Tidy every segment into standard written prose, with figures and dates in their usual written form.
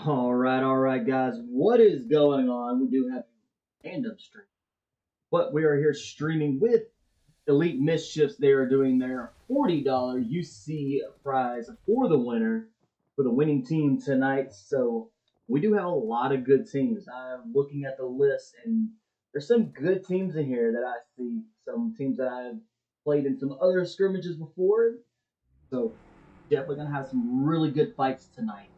All right, guys. What is going on? We do have a random stream, but we are here streaming with Elite Mischiefs. They are doing their $40 UC prize for the winner, for the winning team tonight. So we do have a lot of good teams. I'm looking at the list, and there's some good teams in here that I see. Some teams that I've played in some other scrimmages before. So definitely gonna have some really good fights tonight.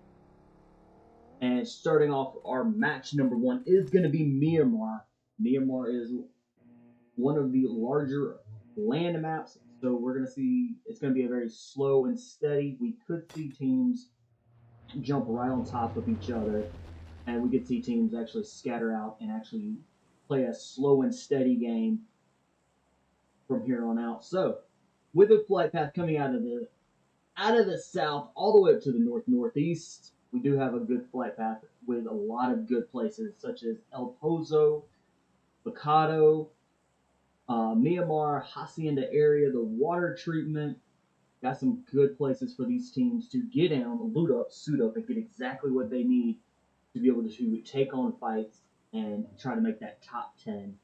And starting off our match number one is going to be Myanmar. Myanmar is one of the larger land maps, so we're going to see it's going to be a very slow and steady. We could see teams jump right on top of each other, and we could see teams actually scatter out and actually play a slow and steady game from here on out. So, with a flight path coming out of the south all the way up to the northeast, we do have a good flight path with a lot of good places such as El Pozo, Bocado, Myanmar, Hacienda area, the water treatment. Got some good places for these teams to get down, loot up, suit up, and get exactly what they need to be able to take on fights and try to make that top 10.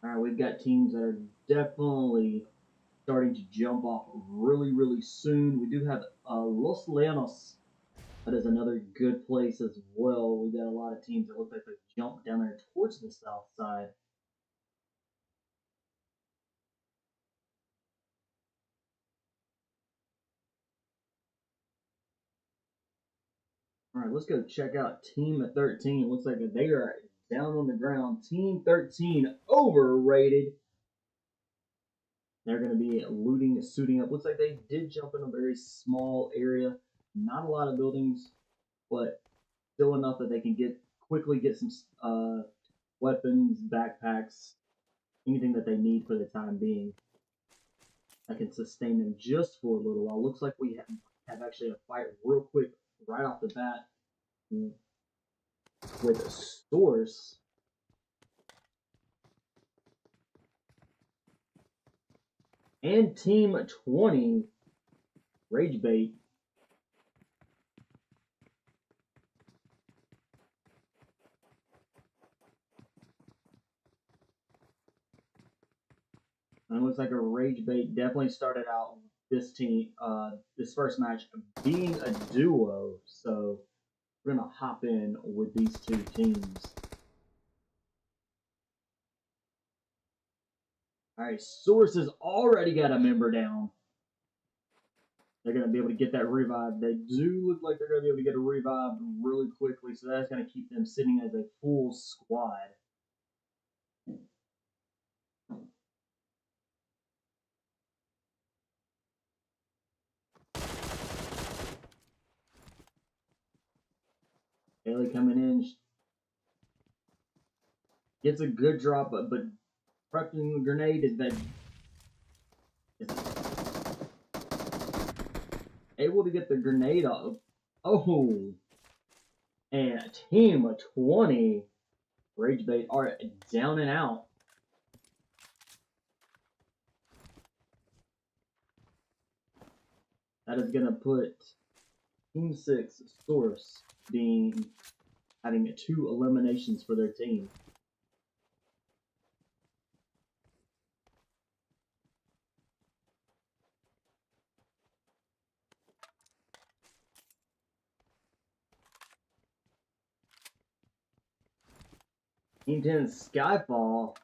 Alright, we've got teams that are definitely starting to jump off really soon. We do have Los Leonos. That is another good place as well. We got a lot of teams that look like they jumped down there towards the south side. All right, let's go check out Team 13. Looks like they are down on the ground. Team 13, overrated. They're going to be looting, suiting up. Looks like they did jump in a very small area. Not a lot of buildings, but still enough that they can quickly get some weapons, backpacks, anything that they need for the time being. That can sustain them just for a little while. Looks like we have actually a fight real quick right off the bat with Source. And Team 20, Ragebait. And it looks like a Ragebait definitely started out this team, this first match being a duo. So we're gonna hop in with these two teams. All right, Source has already got a member down. They're going to be able to get that revive. They do look like they're going to be able to get a revive really quickly, so that's going to keep them sitting as a full squad. Haley coming in. Gets a good drop, but prepping the grenade is that able to get the grenade off. Oh, and Team 20, Ragebait are down and out. That is going to put Team 6, Source, having 2 eliminations for their team. Team 10, SKYFALL,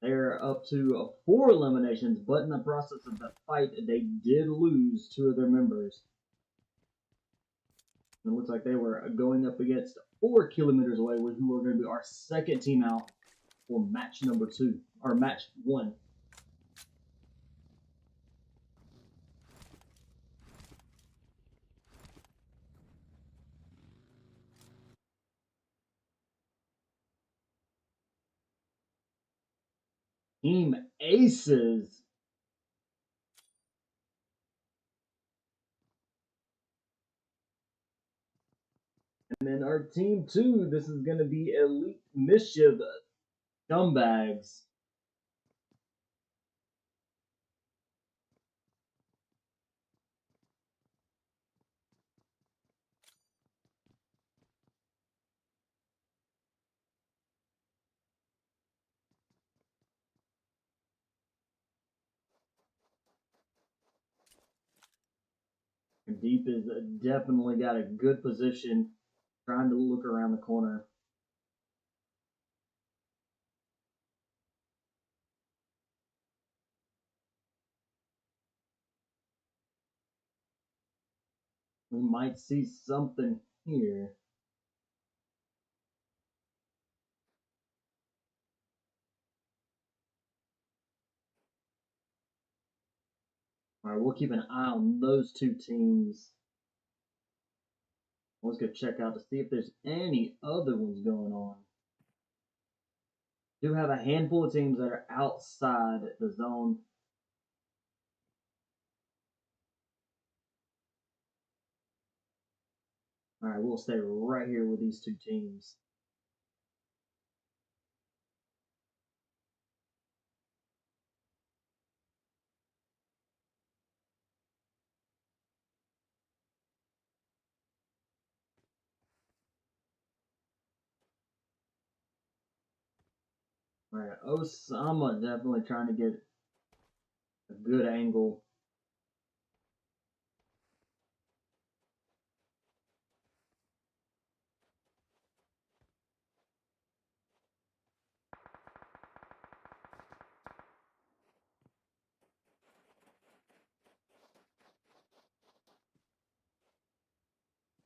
they're up to 4 eliminations, but in the process of the fight, they did lose 2 of their members. And it looks like they were going up against 4 kilometers away, who are going to be our second team out for match number 2, or match 1. Team Aces. And then our team 2, this is going to be Elite Mischiefs Scumbags. Deep is definitely got a good position, trying to look around the corner. We might see something here. All right, we'll keep an eye on those two teams. Let's go check out to see if there's any other ones going on. Do have a handful of teams that are outside the zone. All right, we'll stay right here with these two teams. All right, Osama definitely trying to get a good angle.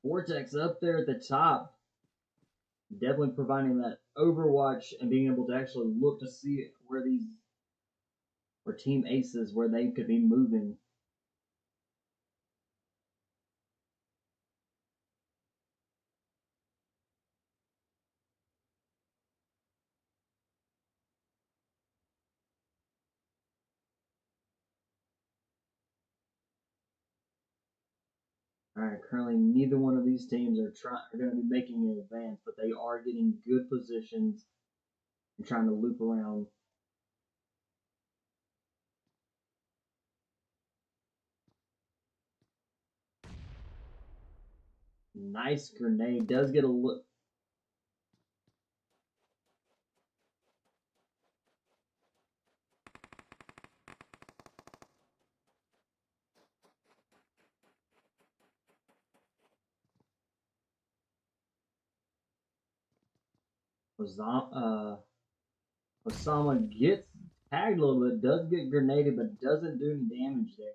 Vortex up there at the top. Definitely providing that overwatch and being able to actually look to see where these or team aces where they could be moving. All right, currently neither one of these teams are going to be making an advance, but they are getting good positions and trying to loop around. Nice grenade. Does get a look. Osama gets tagged a little bit, does get grenaded, but doesn't do any damage there.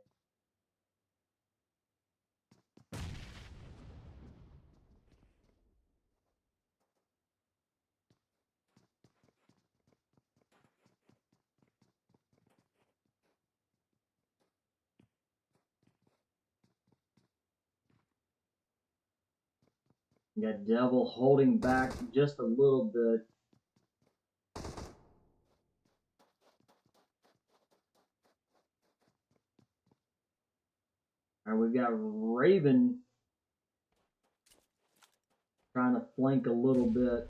You got Devil holding back just a little bit. All right, we've got Raven trying to flank a little bit.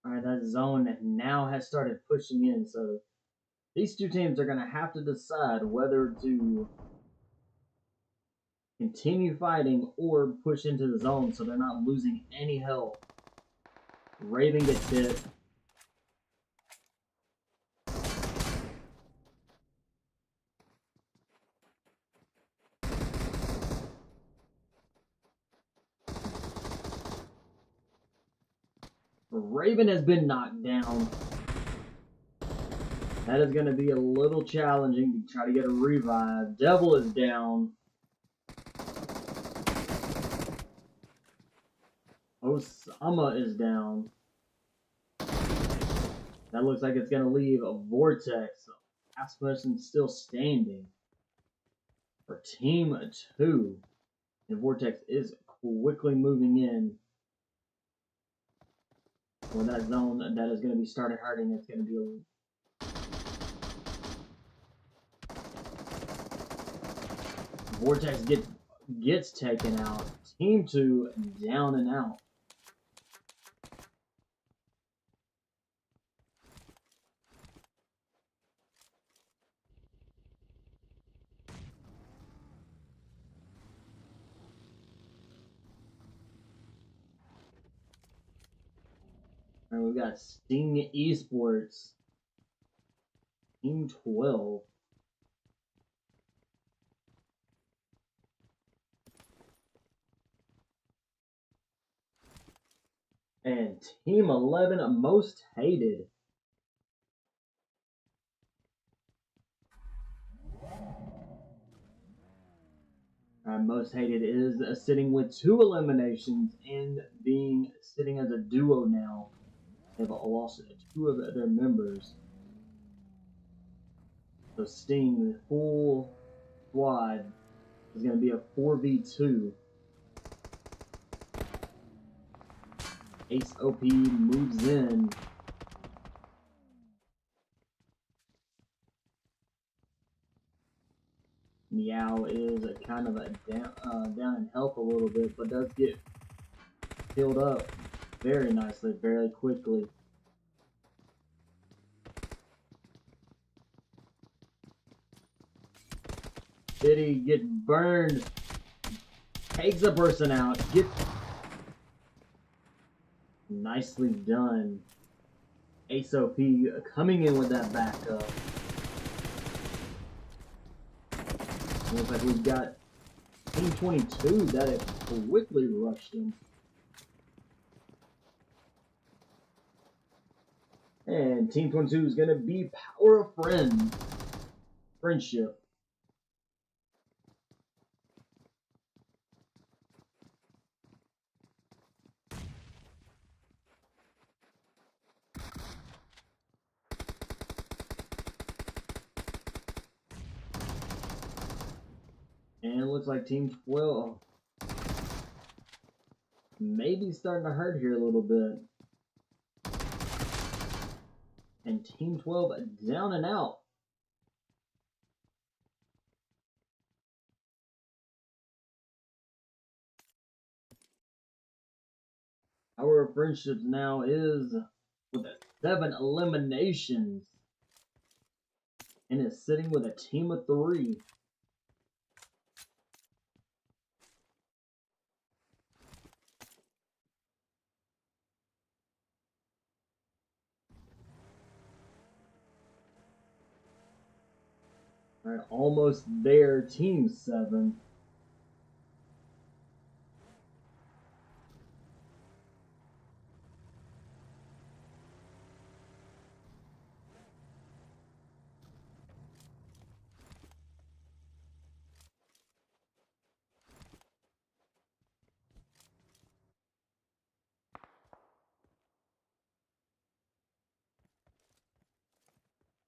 All right, that zone now has started pushing in, so these two teams are going to have to decide whether to continue fighting or push into the zone so they're not losing any health. Raven gets hit. Raven has been knocked down. That is going to be a little challenging to try to get a revive. Devil is down. Osama is down. That looks like it's going to leave a Vortex. Last person still standing. for Team 2. And Vortex is quickly moving in. Well, that zone that is going to be started hurting. It's going to be a Vortex gets taken out. Team 2 down and out. And we've got STING Esports, Team 12. And Team 11, MostHated. MostHated is sitting with 2 eliminations and sitting as a duo now. They've lost 2 of their members. So Sting, the full squad, is going to be a 4v2. Ace OP moves in. Meow is kind of down in health a little bit, but does get healed up very nicely, very quickly. Diddy get burned. Takes a person out. Nicely done. Ace OP coming in with that backup. Looks like we've got Team 22 that have quickly rushed him. And Team 22 is going to be Power of Friendship. And it looks like Team 12 maybe starting to hurt here a little bit. And Team 12 down and out. Our Friendships now is with 7 eliminations. And is sitting with a team of 3. Alright, almost there, Team 7.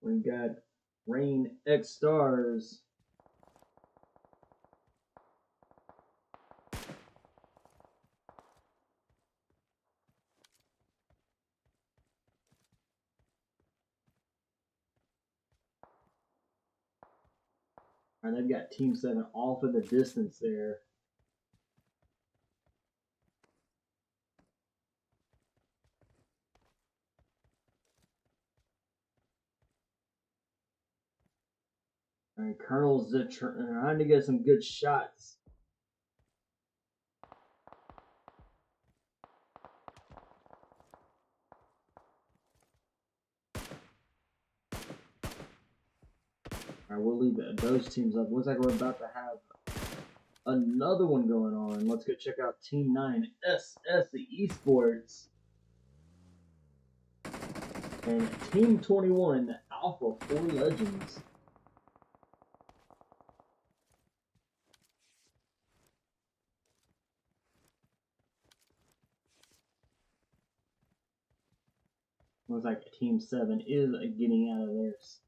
We've got Rain xStars. Alright, they've got Team 7 off of the distance there. Alright, Colonel's trying to get some good shots. Alright, we'll leave those teams up. Looks like we're about to have another one going on. Let's go check out Team 9, Esports. And Team 21, Alpha 4 Legends. Looks like Team 7 is getting out of theirs.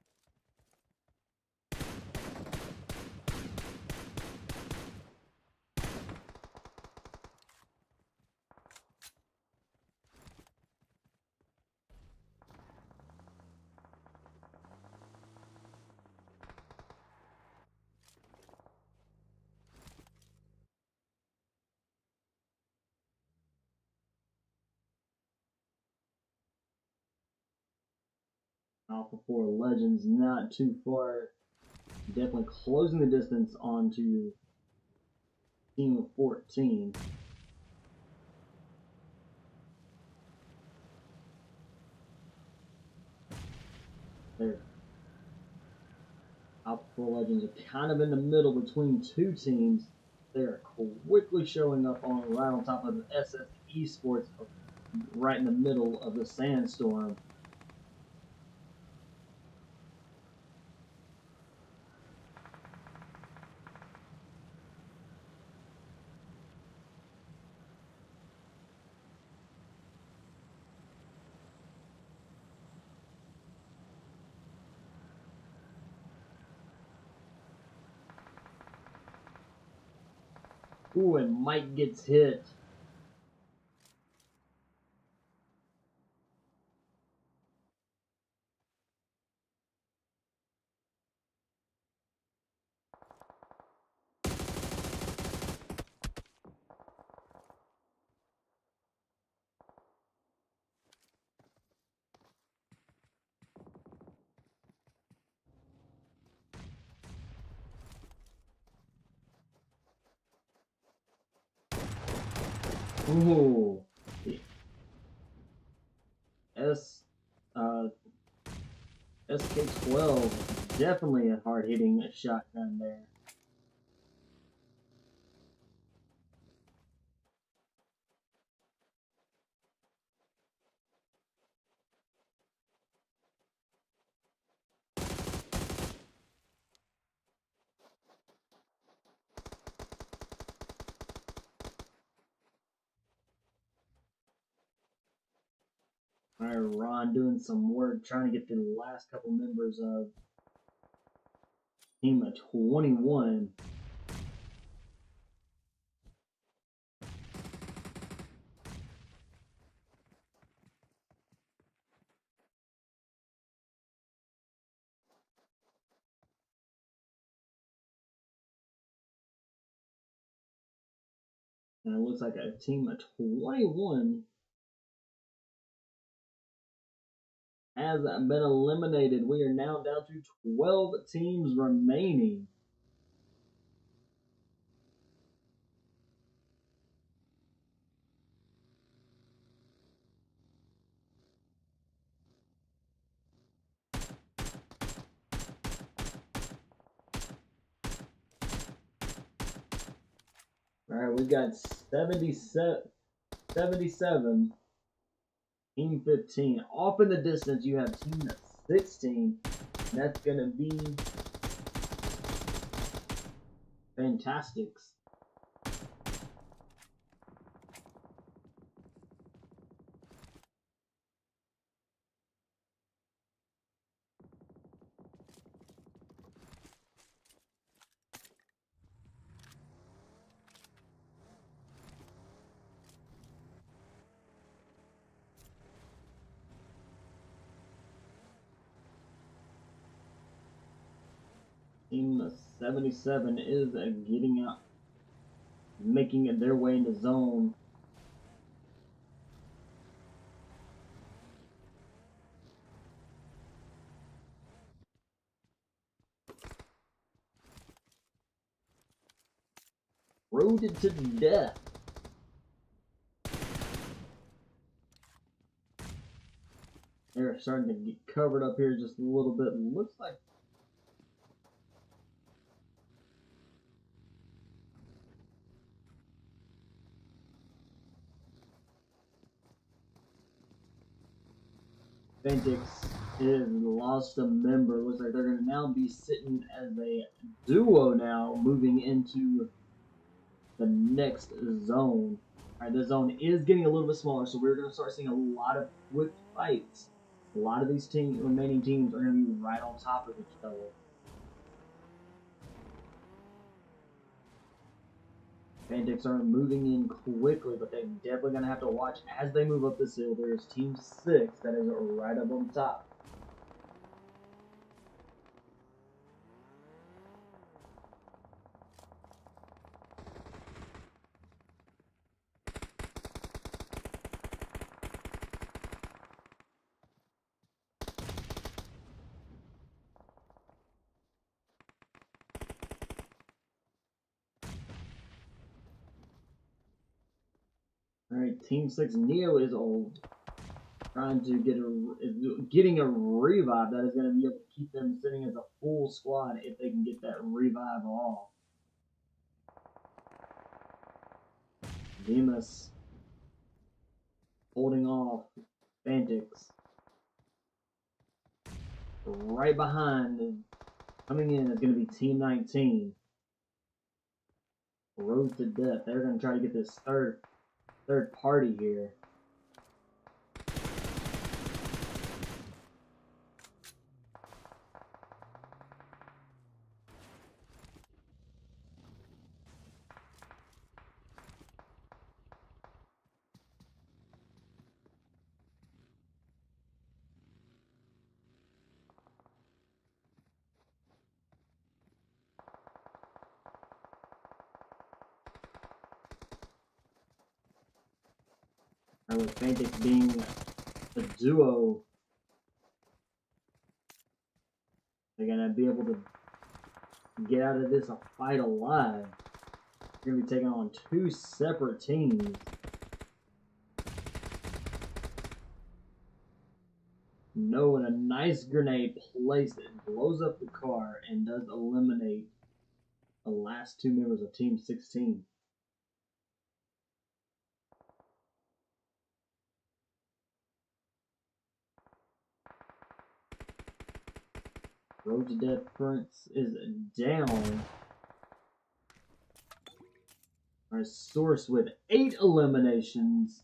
Alpha 4 Legends not too far. Definitely closing the distance onto Team 14. There. Alpha 4 Legends are kind of in the middle between two teams. They're quickly showing up right on top of the SFes Esports, right in the middle of the sandstorm. Ooh, and Mike gets hit. Ooh. SK12, definitely a hard-hitting shotgun there. Alright, Ron doing some work trying to get the last couple members of Team 21. And it looks like a Team 21 has been eliminated. We are now down to 12 teams remaining. Alright, we got 77, Team 15. Off in the distance, you have Team 16. That's going to be Fanaticz. Team 77 is getting out, making their way into zone. Roaded to death. They're starting to get covered up here just a little bit. Looks like Fanaticz is lost a member. Looks like they're going to now be sitting as a duo now, moving into the next zone. Alright, the zone is getting a little bit smaller, so we're going to start seeing a lot of quick fights. A lot of these remaining teams are going to be right on top of each other. Fanaticz are moving in quickly, but they're definitely going to have to watch as they move up this hill. There's Team 6 that is right up on top. Alright, Team 6 Neo is trying to getting a revive that is going to be able to keep them sitting as a full squad if they can get that revive off. Demas holding off Fanaticz. Right behind, coming in is going to be Team 19. Road to death. They're going to try to get this third party here. And with Fanaticz being a duo, they're going to be able to get out of this a fight alive. They're going to be taking on two separate teams. No, and a nice grenade placed it, blows up the car, and does eliminate the last two members of Team 16. Road to Death Prince is down. Our source with 8 eliminations.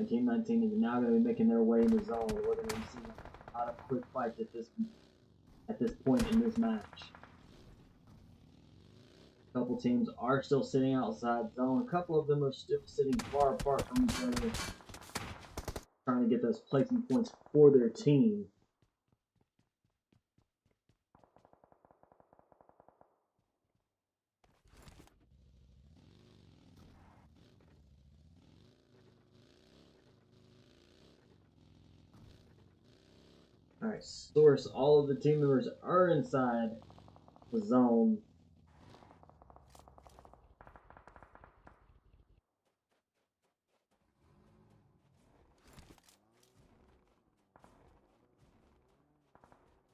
Team 19 is now going to be making their way in the zone. We're going to see a lot of quick fights at this point in this match. A couple teams are still sitting outside zone. A couple of them are still sitting far apart from each other, trying to get those placing points for their team. Alright, source, all of the team members are inside the zone.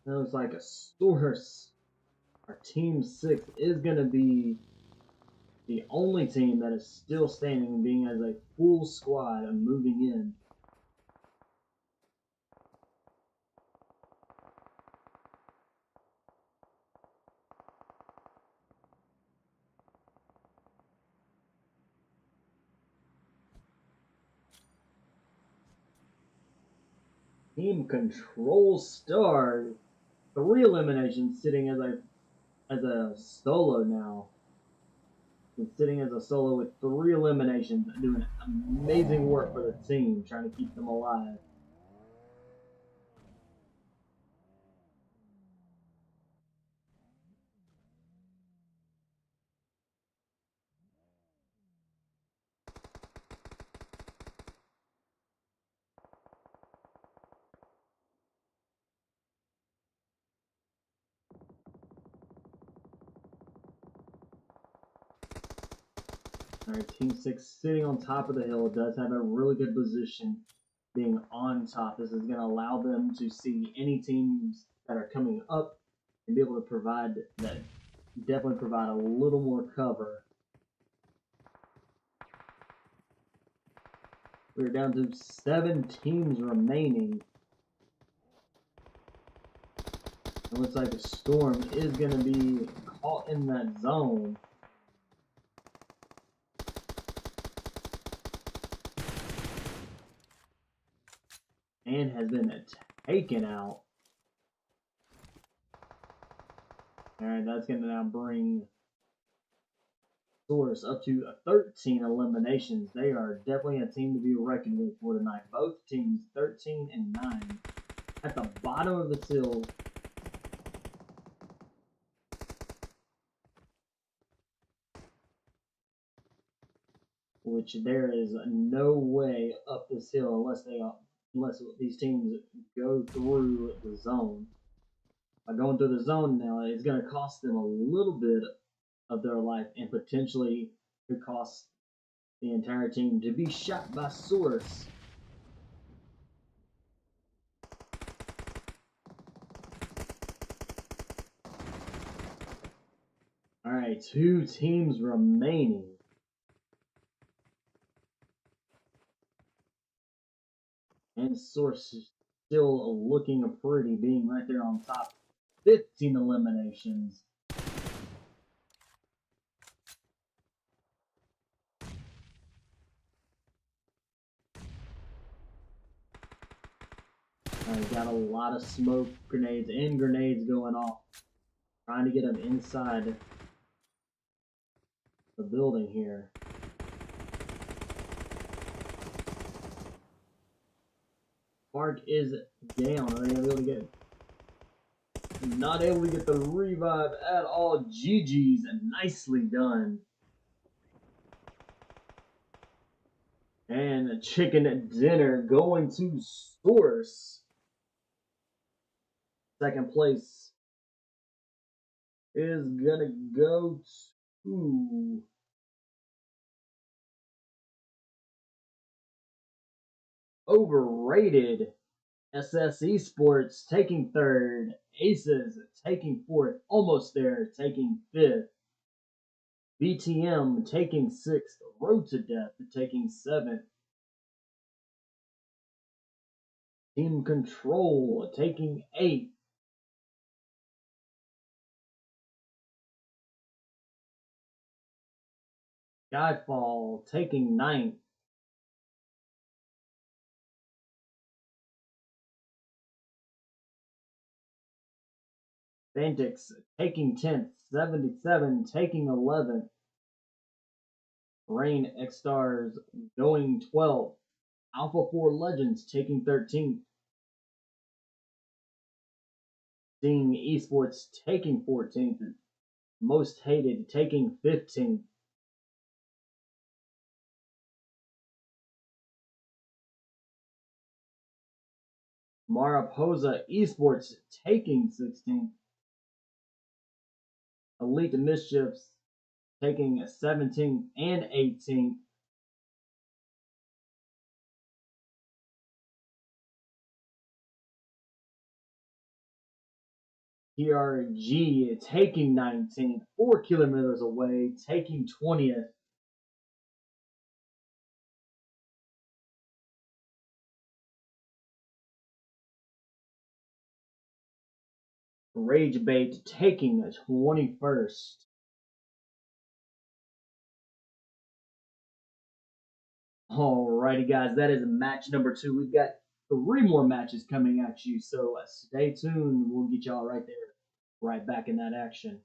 It looks like a source. Our Team 6 is going to be the only team that is still standing, being as a full squad and moving in. Team Control Star, 3 eliminations, sitting as a solo now. He's sitting as a solo with 3 eliminations, doing amazing work for the team, trying to keep them alive. Alright, Team 6 sitting on top of the hill does have a really good position being on top. This is going to allow them to see any teams that are coming up and be able to provide that, definitely provide a little more cover. We're down to 7 teams remaining. It looks like the Storm is going to be caught in that zone. And has been taken out. Alright, that's going to now bring Source up to 13 eliminations. They are definitely a team to be reckoned with for tonight. Both teams 13 and 9. At the bottom of the hill. which there is no way up this hill unless these teams go through the zone. By going through the zone now, it's going to cost them a little bit of their life and potentially could cost the entire team to be shot by Source. Alright, 2 teams remaining. And Source is still looking pretty, being right there on top. 15 eliminations. Got a lot of smoke grenades and grenades going off. Trying to get them inside the building here. Spark is down. Are they able to get? Not able to get the revive at all. GG's, nicely done. And a chicken dinner going to Source. Second place is gonna go to Overrated. SS Esports taking third. Aces taking fourth. Almost there, taking fifth. BTM taking sixth. Road to Death taking seventh. Team Control taking eighth. SKYFALL taking ninth. Fanaticz taking 10th. 77 taking 11th. Rain xStars going 12th. Alpha 4 Legends taking 13th. STING ESPORTS taking 14th. MostHated taking 15th. Mariposa Esports taking 16th. Elite Mischiefs taking 17th and 18th. TRG taking 19th, 4 kilometers away, taking 20th. Ragebait taking 21st. Alrighty, guys, that is match number 2. We've got 3 more matches coming at you, so stay tuned. We'll get y'all right there, right back in that action.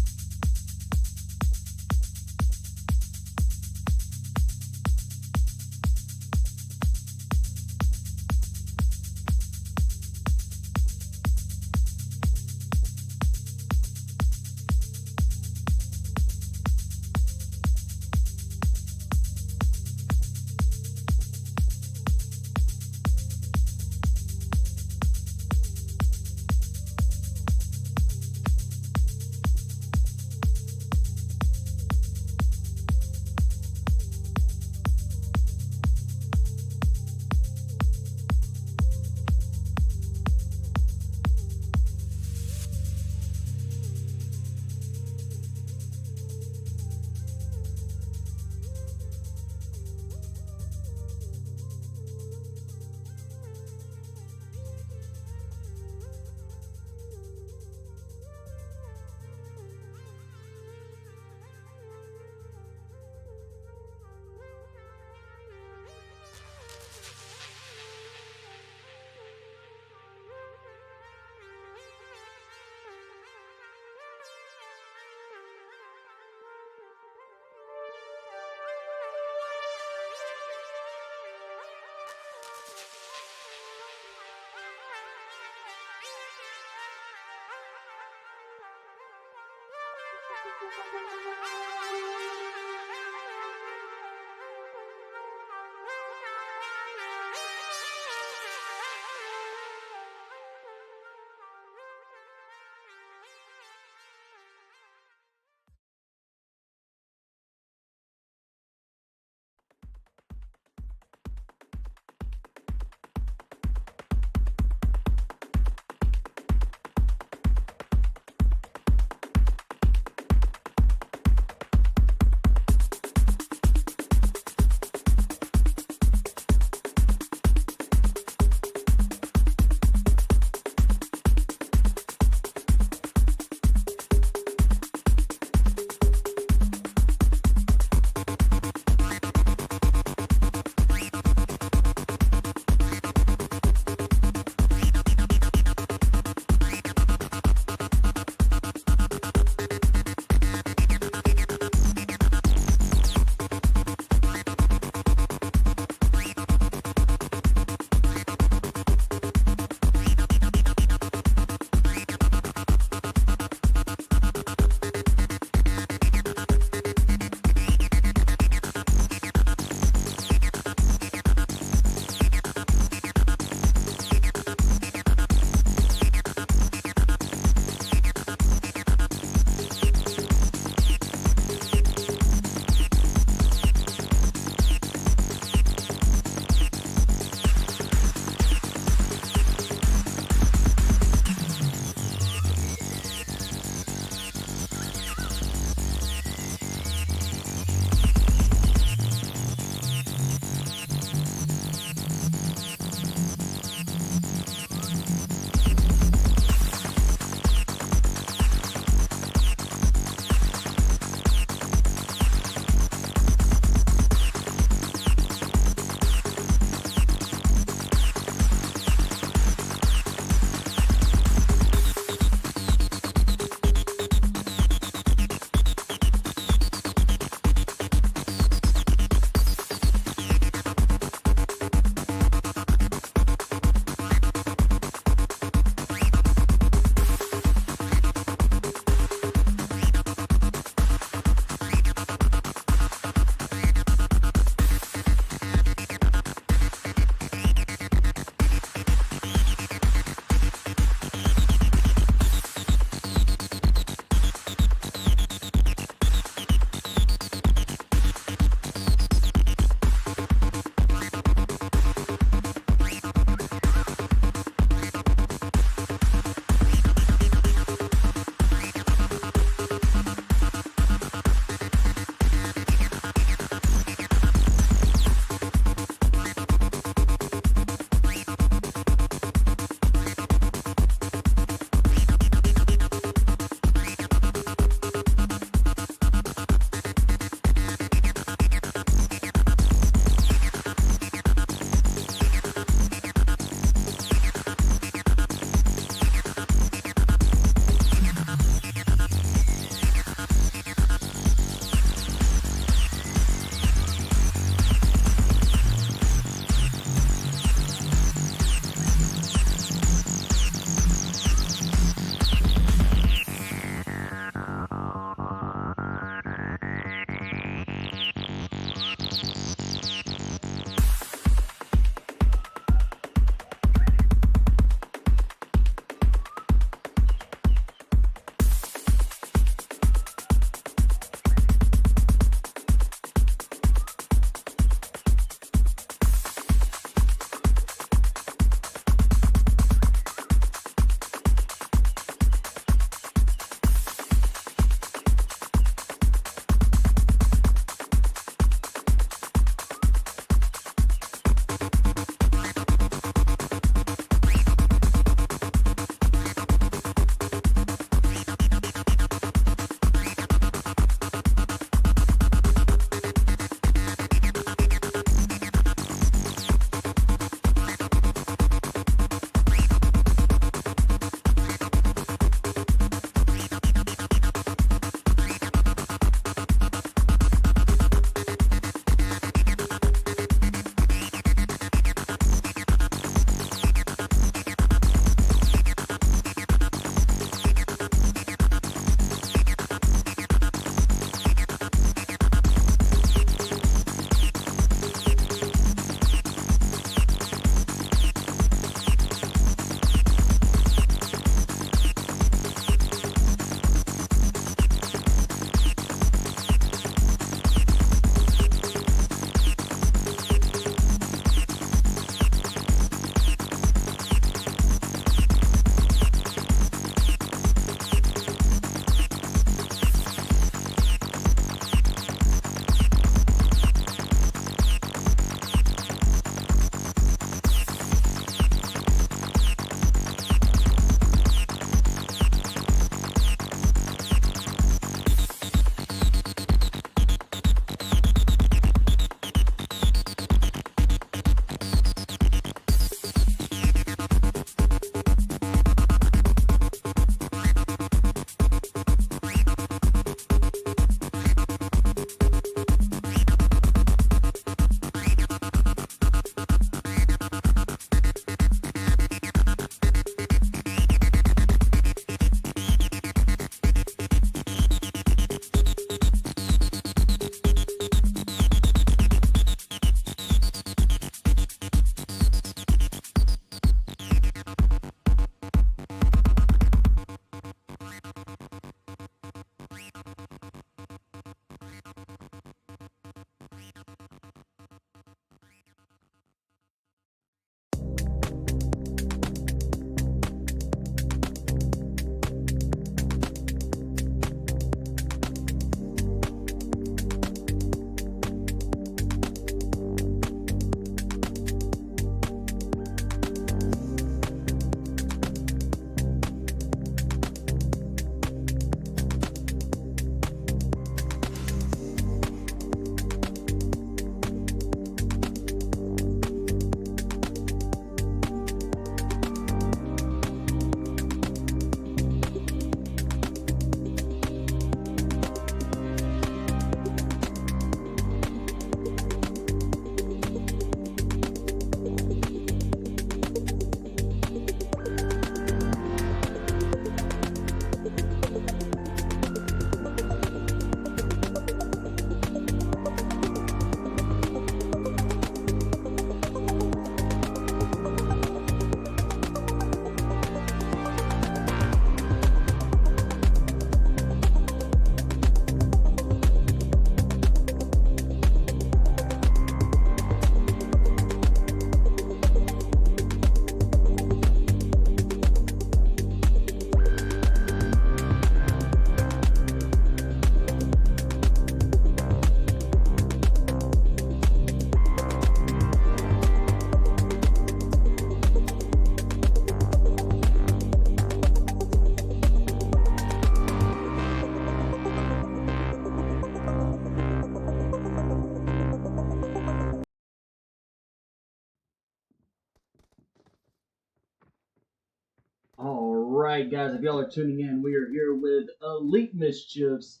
Alright guys, if y'all are tuning in, we are here with Elite Mischiefs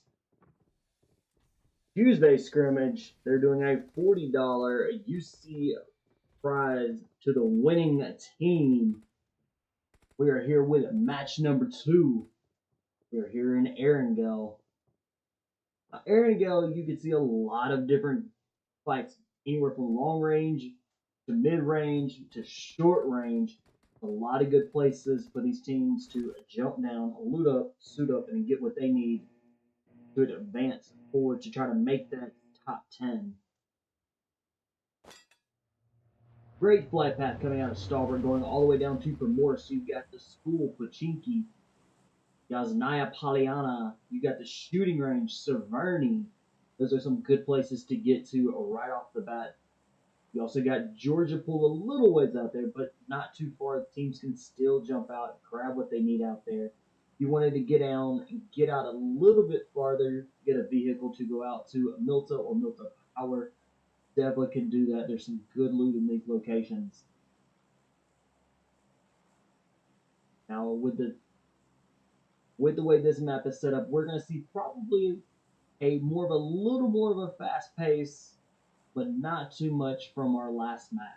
Tuesday scrimmage. They're doing a $40 UC prize to the winning team. We are here with match number 2. We are here in Erangel. Erangel, you can see a lot of different fights, anywhere from long range to mid range to short range. A lot of good places for these teams to jump down, loot up, suit up, and get what they need to advance forward to try to make that top 10. Great flight path coming out of Starboard, going all the way down to Primorsk. So you've got the school, Pachinki, Yasnaya Polyana. You got the shooting range, Severny. Those are some good places to get to right off the bat. You also got Georgia Pool a little ways out there, but not too far. Teams can still jump out, grab what they need out there. If you wanted to get down and get out a little bit farther, get a vehicle to go out to Milta or Milta Power, definitely can do that. There's some good loot in these locations. Now, with the way this map is set up, we're going to see probably a little more of a fast pace, but not too much from our last match.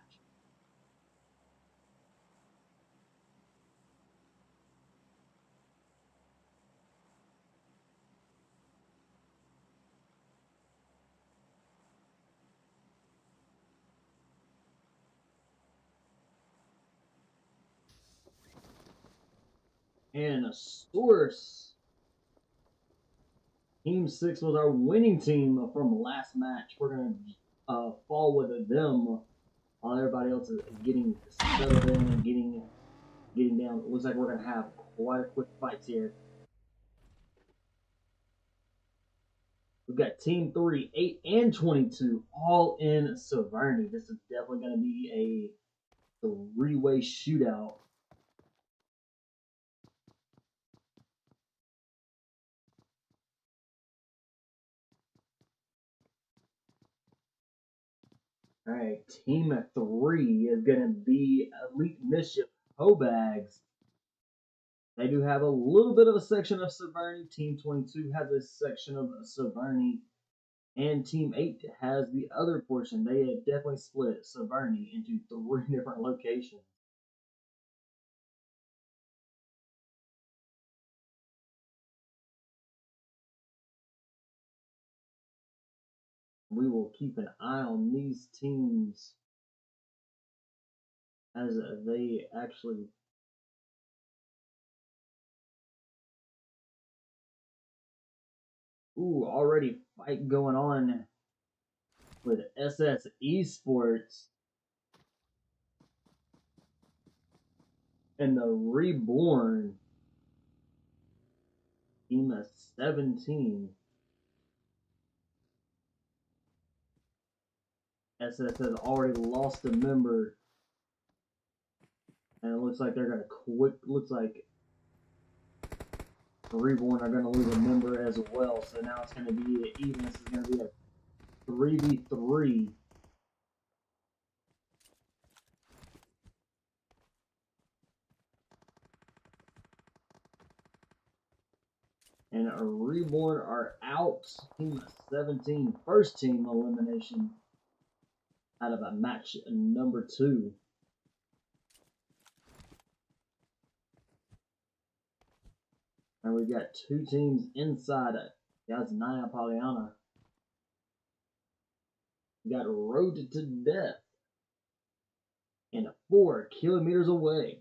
And a source. Team 6 was our winning team from last match. We're going to fall with them while everybody else is getting settled in and getting down. It looks like we're going to have quite a quick fight here. We've got Team 3, 8 and 22, all in Severny. This is definitely going to be a three-way shootout. All right, Team 3 is going to be Elite Mischiefs Scumbags. They do have a little bit of a section of Severny. Team 22 has a section of Severny. And Team 8 has the other portion. They have definitely split Severny into 3 different locations. We will keep an eye on these teams as they actually already fight going on with SS Esports and the Reborn team of 17. SS has already lost a member, and it looks like they're gonna quit. Looks like Reborn are gonna lose a member as well. So now it's gonna be even. This is gonna be a 3v3. And a Reborn are out. Team 17, first team elimination out of a match number 2. And we've got 2 teams inside it. Yasnaya Polyana. We got Road to Death. And 4 kilometers away.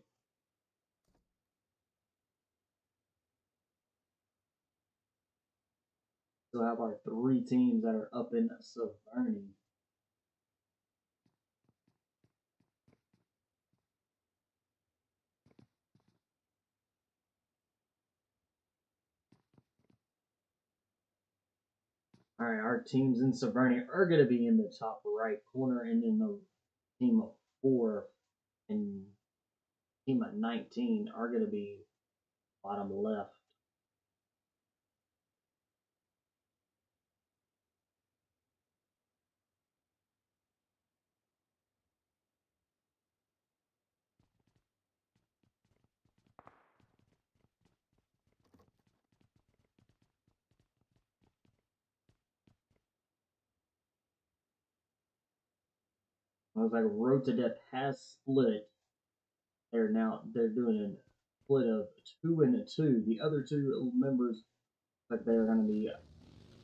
So have our 3 teams that are up in Severny. Alright, our teams in Severny are going to be in the top right corner, and then the team of 4 and team of 19 are going to be bottom left. I was like road to death has split. They're doing a split of 2 and 2. The other two members like they're going to be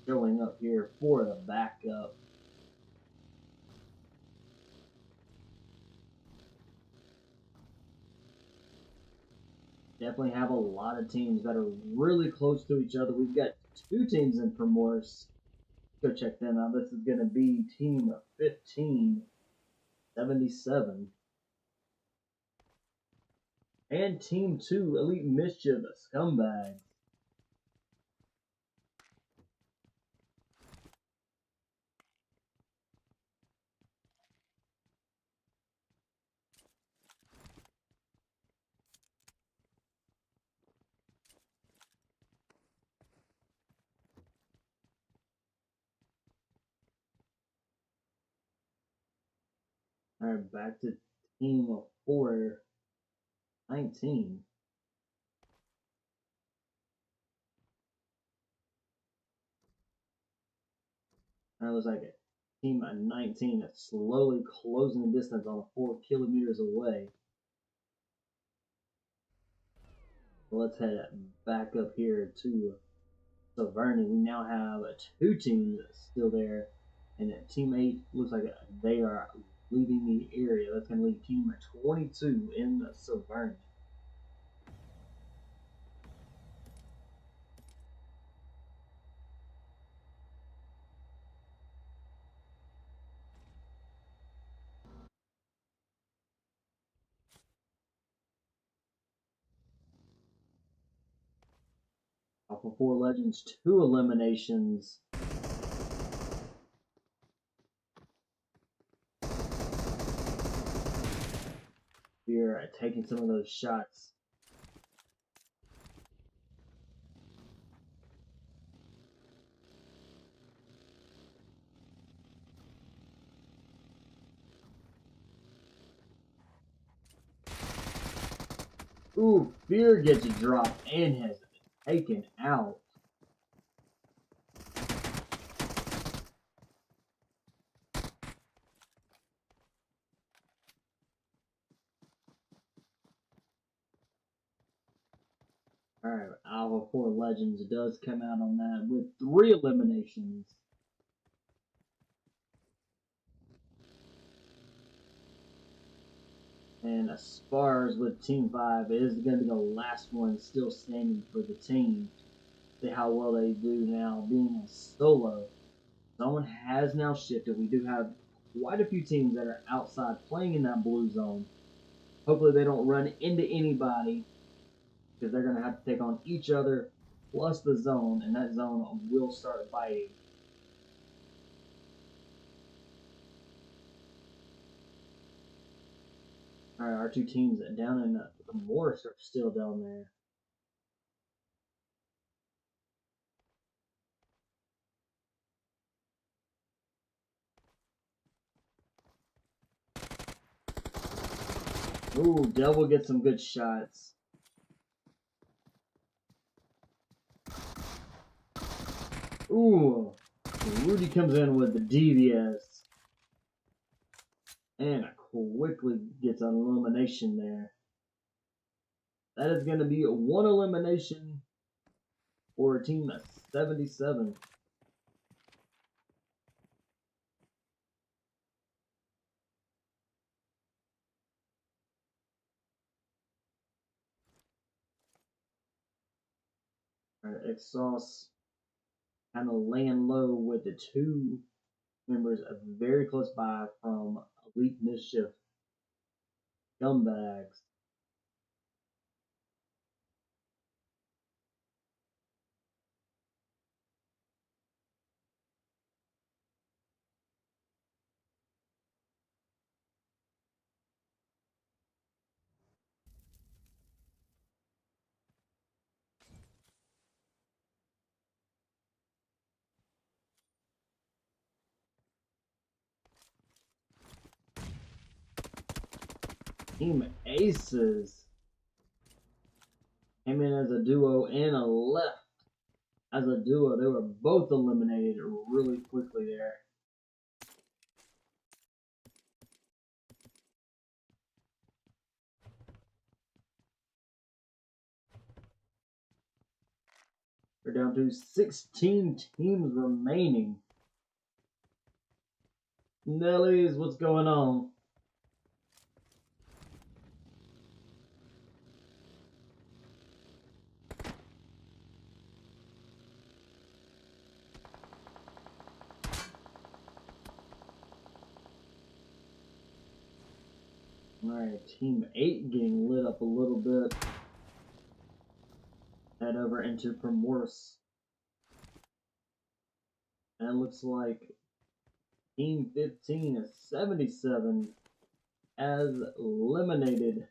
showing up here for the backup. Definitely have a lot of teams that are really close to each other. We've got 2 teams in Primorse. Go check them out. This is going to be Team 1577 and Team 2 Elite Mischief Scumbags. Alright, back to Team 419. That was like a Team 19 that's slowly closing the distance on 4 kilometers away. So let's head back up here to Severny. We now have 2 teams still there. And Team 8 looks like they are leaving the area. That's going to leave Team 22 in Severny. Alpha 4 Legends, 2 eliminations. We're taking some of those shots. Ooh, Fear gets dropped and has been taken out. Alright, Alpha 4 Legends does come out on that with 3 eliminations. And Spars with Team 5 is going to be the last one still standing for the team. See how well they do now being a solo. Zone has now shifted. We do have quite a few teams that are outside playing in that blue zone. Hopefully they don't run into anybody because they're going to have to take on each other plus the zone, and that zone will start biting. Alright, our 2 teams down in the Morris are still down there. Ooh, Devil gets some good shots. Ooh, Rudy comes in with the devious. And quickly gets an elimination there. That is going to be 1 elimination for a team of 77. Alright, xStars kind of laying low with the 2 members very close by from Elite Mischief Scumbags. Team Aces came in as a duo and left as a duo. They were both eliminated really quickly there. We're down to 16 teams remaining. Nellies, what's going on? Alright, Team 8 getting lit up a little bit. Head over into Primorse. And looks like Team 15 is 77 as eliminated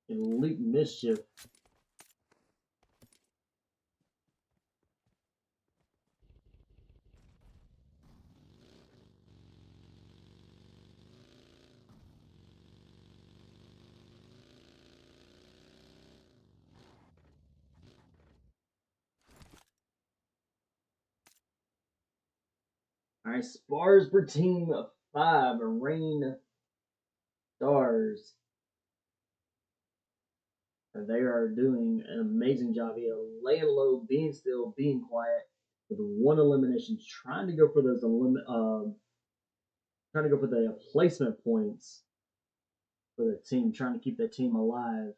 Elite Mischief. Alright, Spars for Team 5, Rain Stars. They are doing an amazing job here, laying low, being still, being quiet, with one elimination, trying to go for those the placement points for the team, trying to keep that team alive.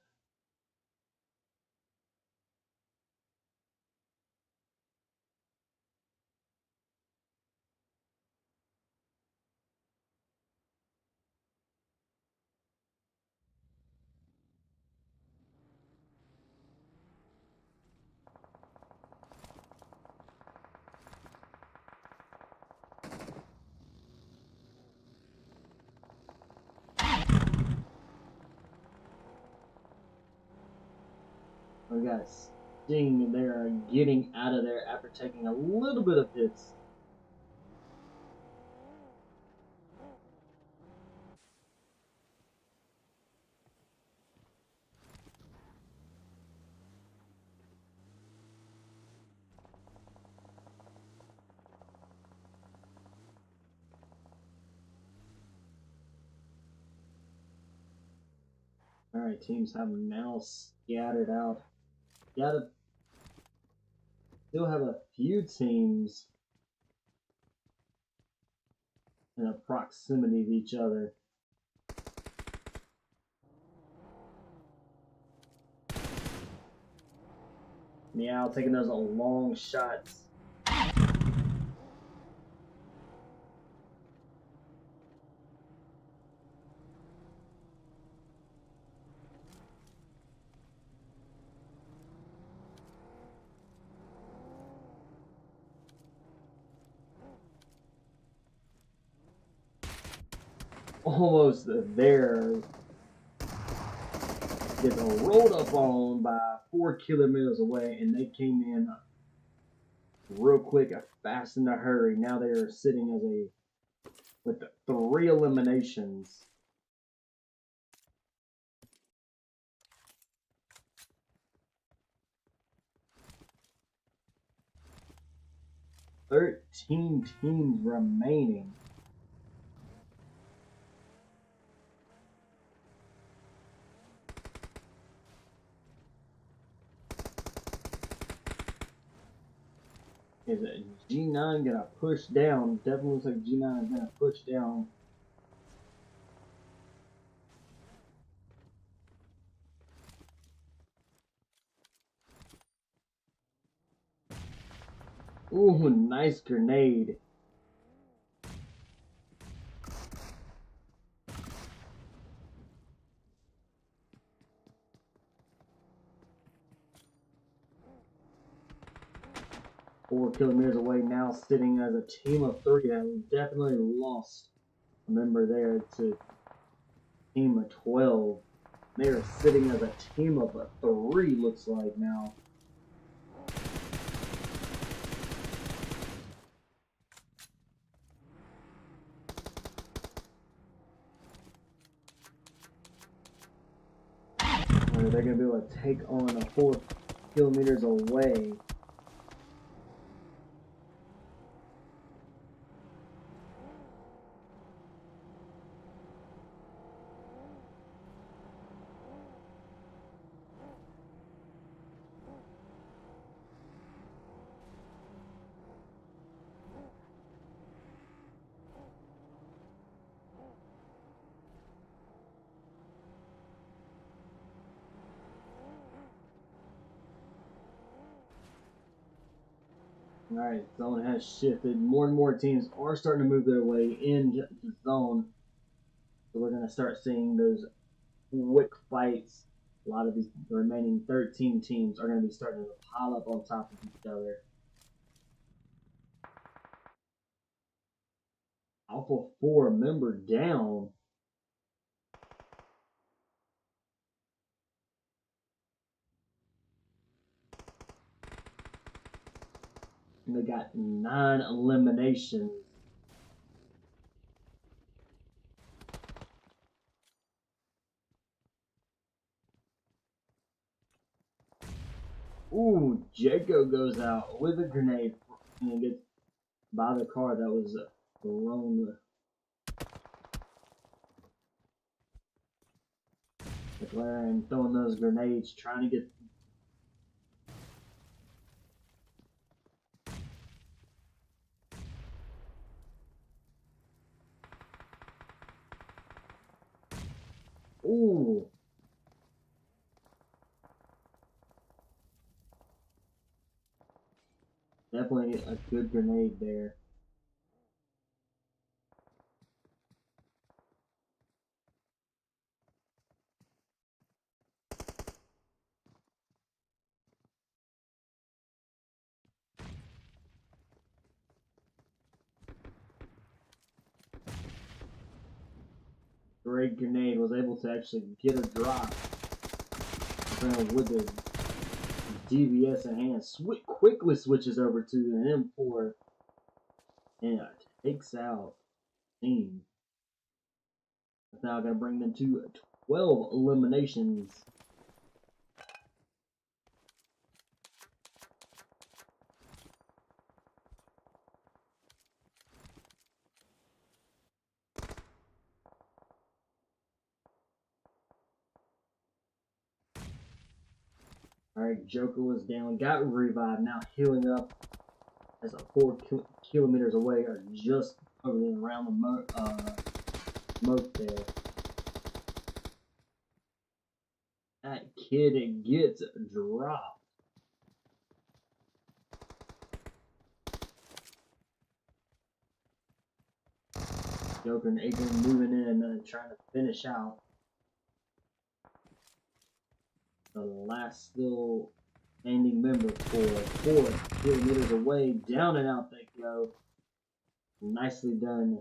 We got Sting there getting out of there after taking a little bit of hits. Alright, teams have now scattered out. Still have a few teams in a proximity of each other. Meow taking those long shots. Almost there. Gets rolled up on by 4 kilometers away, and they came in real quick, fast in a hurry. Now they are sitting with 3 eliminations. "13 teams remaining." Is it G9 gonna push down? Definitely looks like G9 is gonna push down. Ooh, nice grenade. "4 kilometers away, now sitting as a team of 3 that definitely lost a member there to team of 12. They are sitting as a team of 3, looks like now. They're going to be able to take on a 4 kilometers away. Alright, zone has shifted. More and more teams are starting to move their way into the zone. So we're going to start seeing those quick fights. A lot of these remaining 13 teams are going to be starting to pile up on top of each other. Alpha 4 member down. And they got 9 eliminations. Ooh, Jaco goes out with a grenade and gets by the car that was thrown. Declaring, throwing those grenades, trying to get. Ooh. Definitely a good grenade there. Great grenade, was able to actually get a drop. With the DBS in hand, quickly switches over to an M4 and takes out team. That's now going to bring them to 12 eliminations. Alright, Joker was down, got revived, now healing up as a 4 kilometers away, or just over and around the moat there. That kid gets dropped. Joker and Adrian moving in and trying to finish out. The last still standing member for 4 kilometers away. Down and out they go. Nicely done.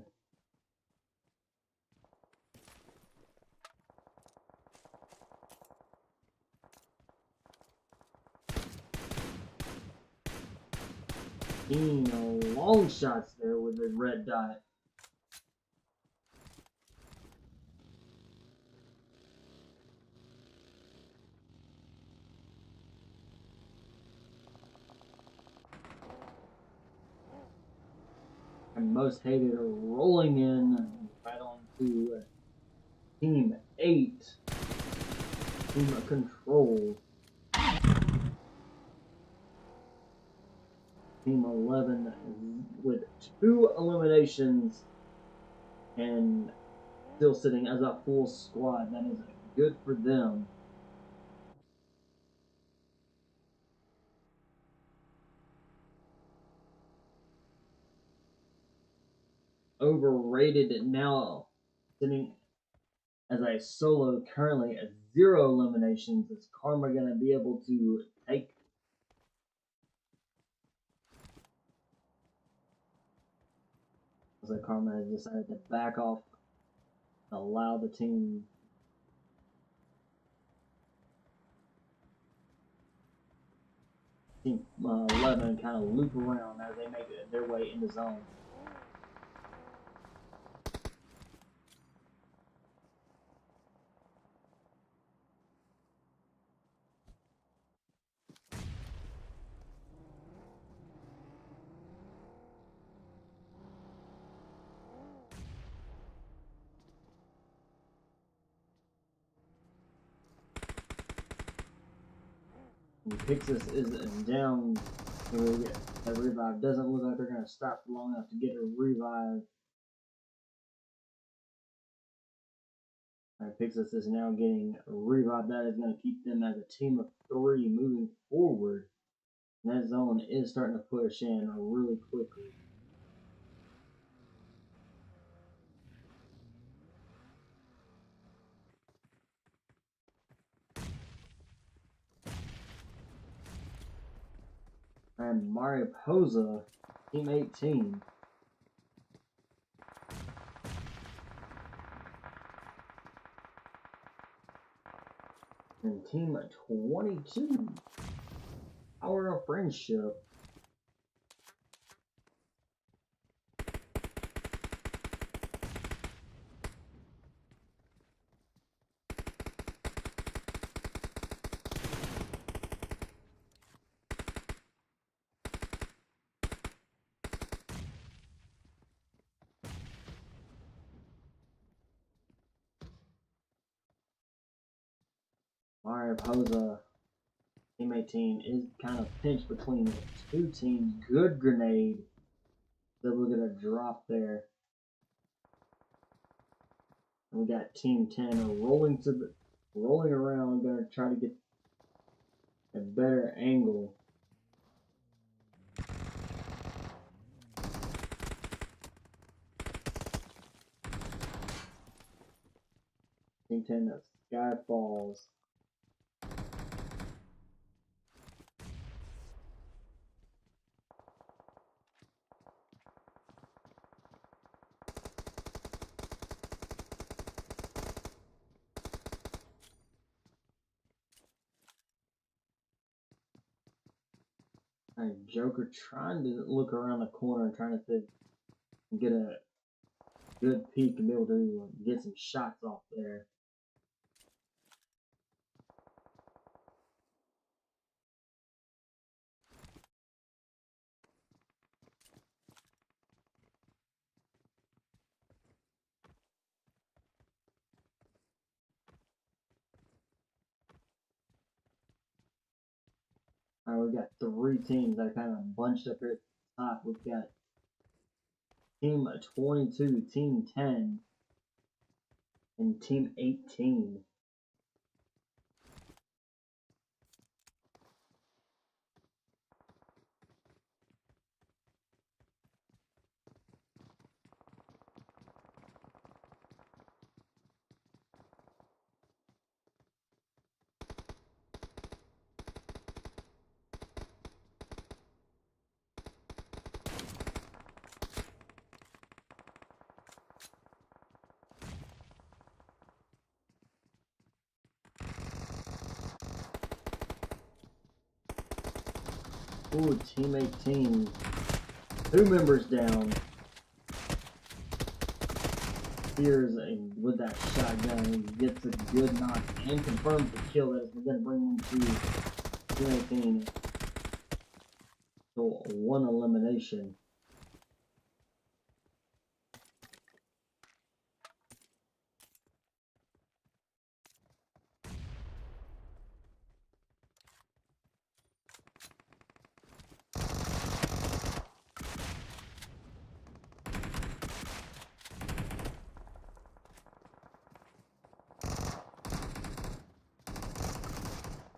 Long shots there with the red dot. And MostHated are rolling in right on to Team 8. Team Control. Team 11 with 2 eliminations and still sitting as a full squad. That is good for them. Overrated now sitting as a solo currently at 0 eliminations. Is Karma going to be able to take? Looks like Karma has decided to back off, allow the team. Team 11 kind of loop around as they make their way in the zone. Pixis is down. That revive doesn't look like they're going to stop long enough to get a revive. Pixis is now getting a revive. That is going to keep them as a team of 3 moving forward. And that zone is starting to push in really quickly. And Mariposa, Team 18. And Team 22, Power of Friendship. Mariposa, Team 18 is kind of pinched between the two teams. Good grenade that we're gonna drop there. And we got Team 10 rolling around, gonna try to get a better angle. Team 10 of SKYFALL. Joker trying to look around the corner, trying to get a good peek and be able to get some shots off there. Alright, we've got three teams that are kind of bunched up here at the top. We've got Team 22, Team 10, and Team 18. Ooh, Team 18. 2 members down. Spears with that shotgun. He gets a good knock and confirms the kill. That is going to bring him to Team 18. So 1 elimination.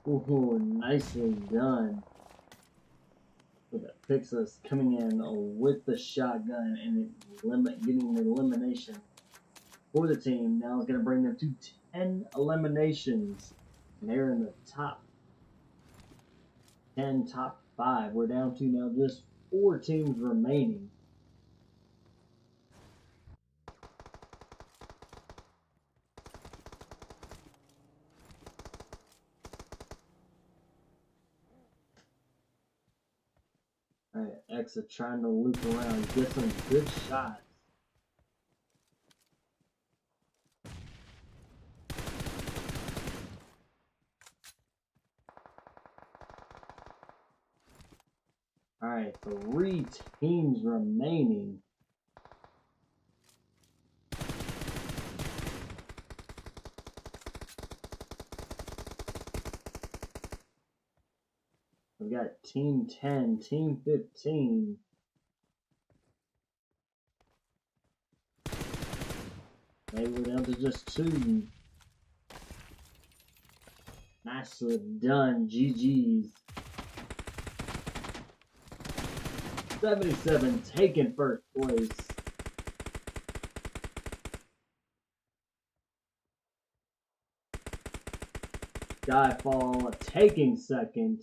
Ooh, nicely done. With the Pixis coming in with the shotgun and getting the elimination for the team. Now it's going to bring them to 10 eliminations. And they're in the top 10, top 5. We're down to now just 4 teams remaining. Alright, Exa trying to loop around, get some good shots. Alright, 3 teams remaining. We've got Team 10, Team 15. Maybe we're down to just 2. Nicely done, GG's. 77 taking first place. SKYFALL taking second.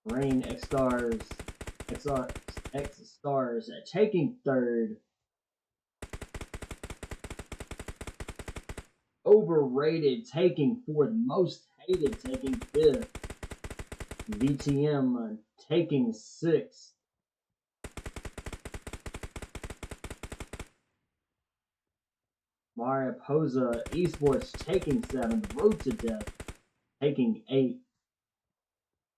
Rain xStars taking third. Overrated taking fourth. MostHated taking fifth. VTM taking sixth. Mariposa Esports taking seventh. Road to Death taking eighth.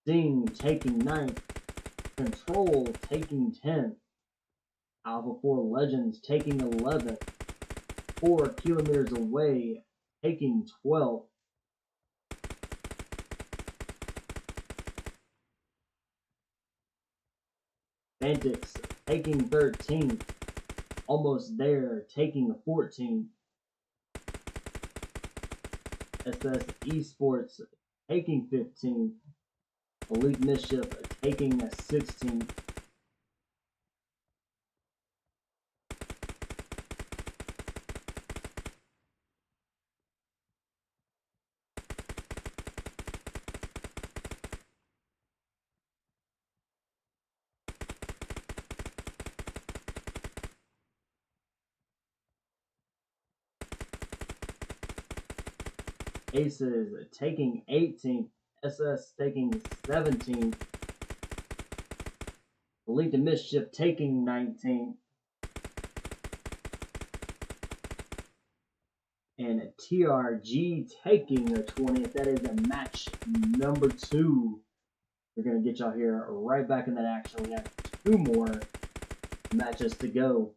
STING taking ninth. Control taking 10th. Alpha 4 Legends taking 11th. 4 kilometers away taking 12th. Fanaticz taking 13th. Almost there taking 14th. SFes Esports taking 15th. Elite Mischiefs taking 16th. Aces taking 18th. SS taking 17th. Elite Mischiefs taking 19th. And TRG taking the 20th. That is a match number 2. We're going to get y'all here right back in that action. We have 2 more matches to go.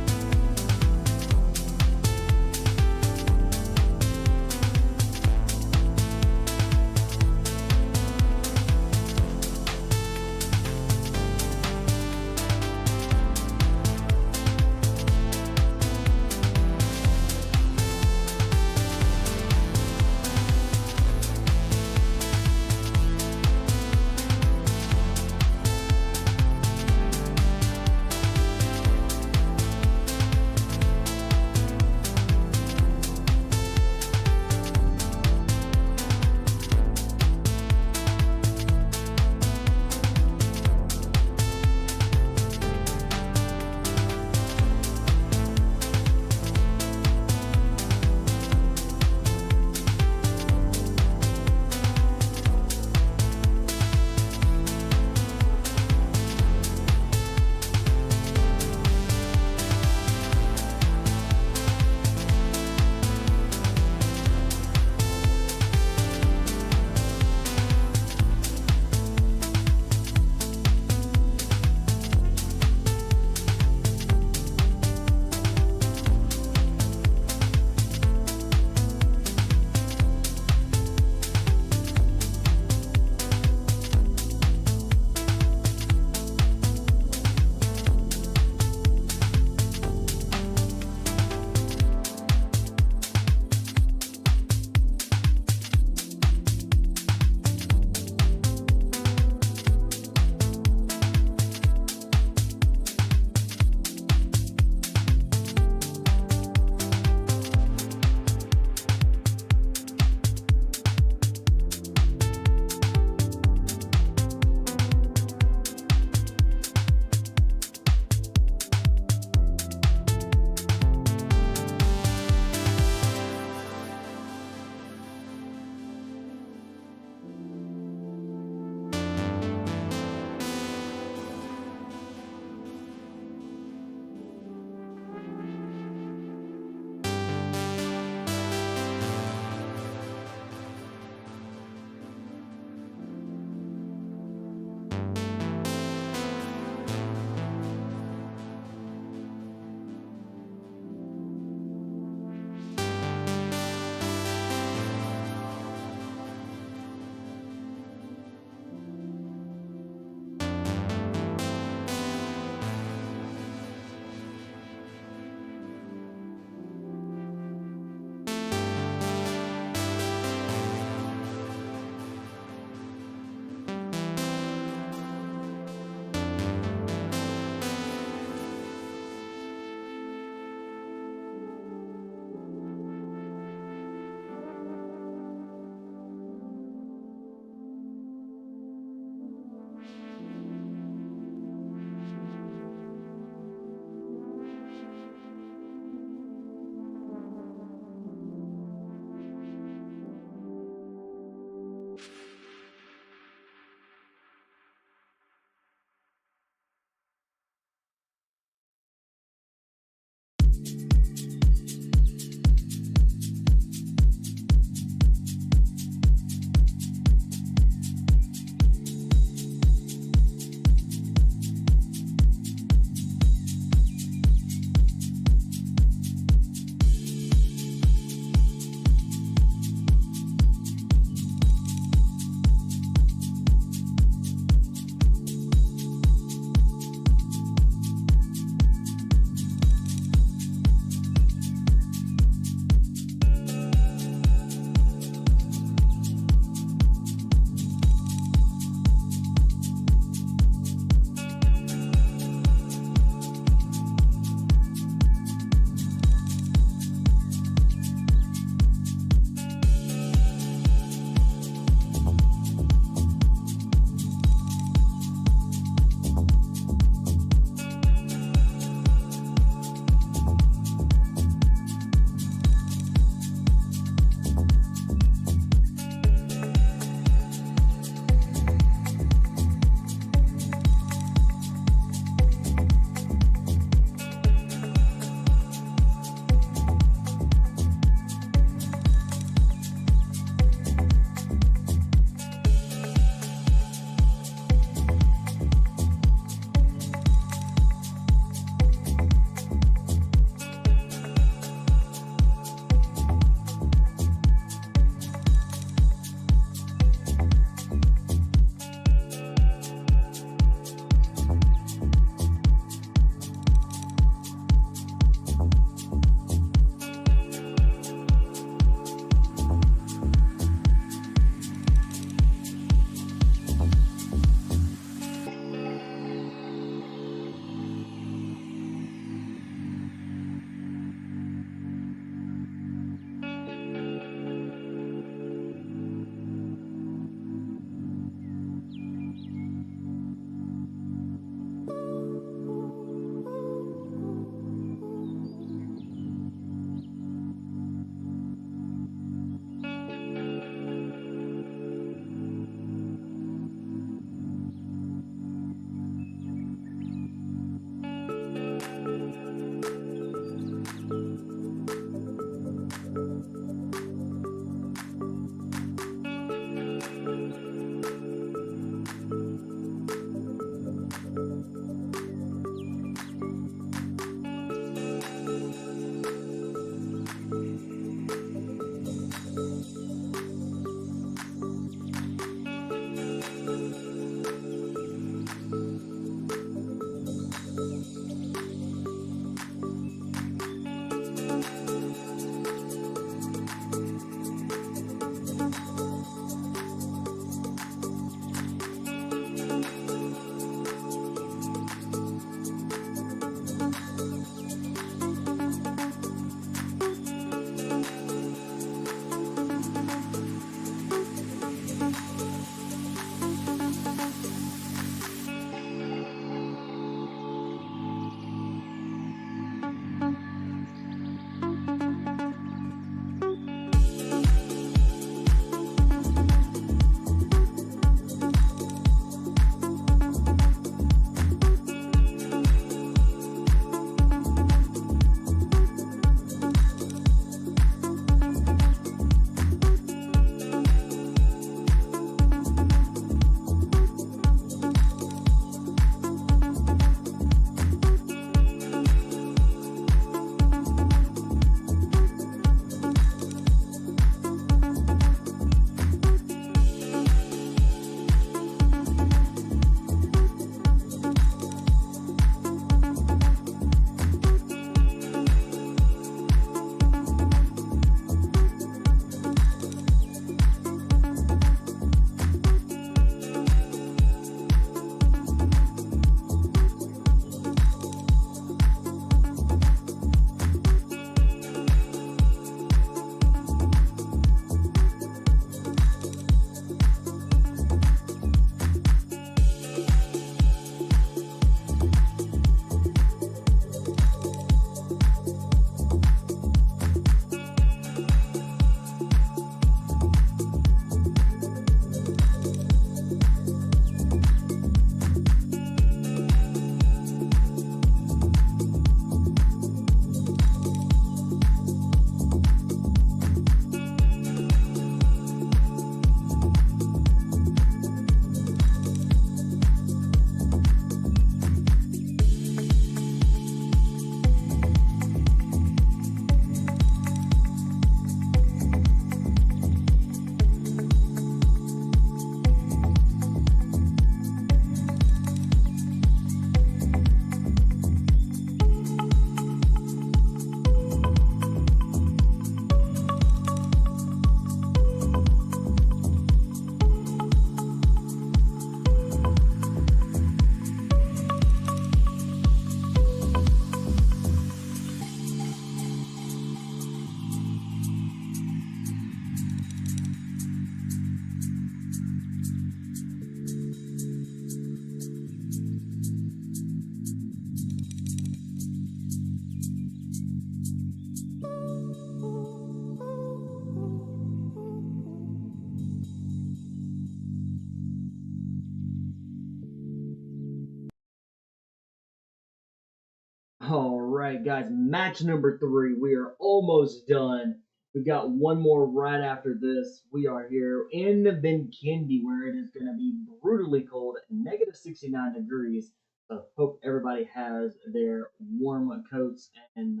All right, guys, match number 3. We are almost done. We've got one more right after this. We are here in the Bikindi, where it is going to be brutally cold, negative 69 degrees. So hope everybody has their warm coats and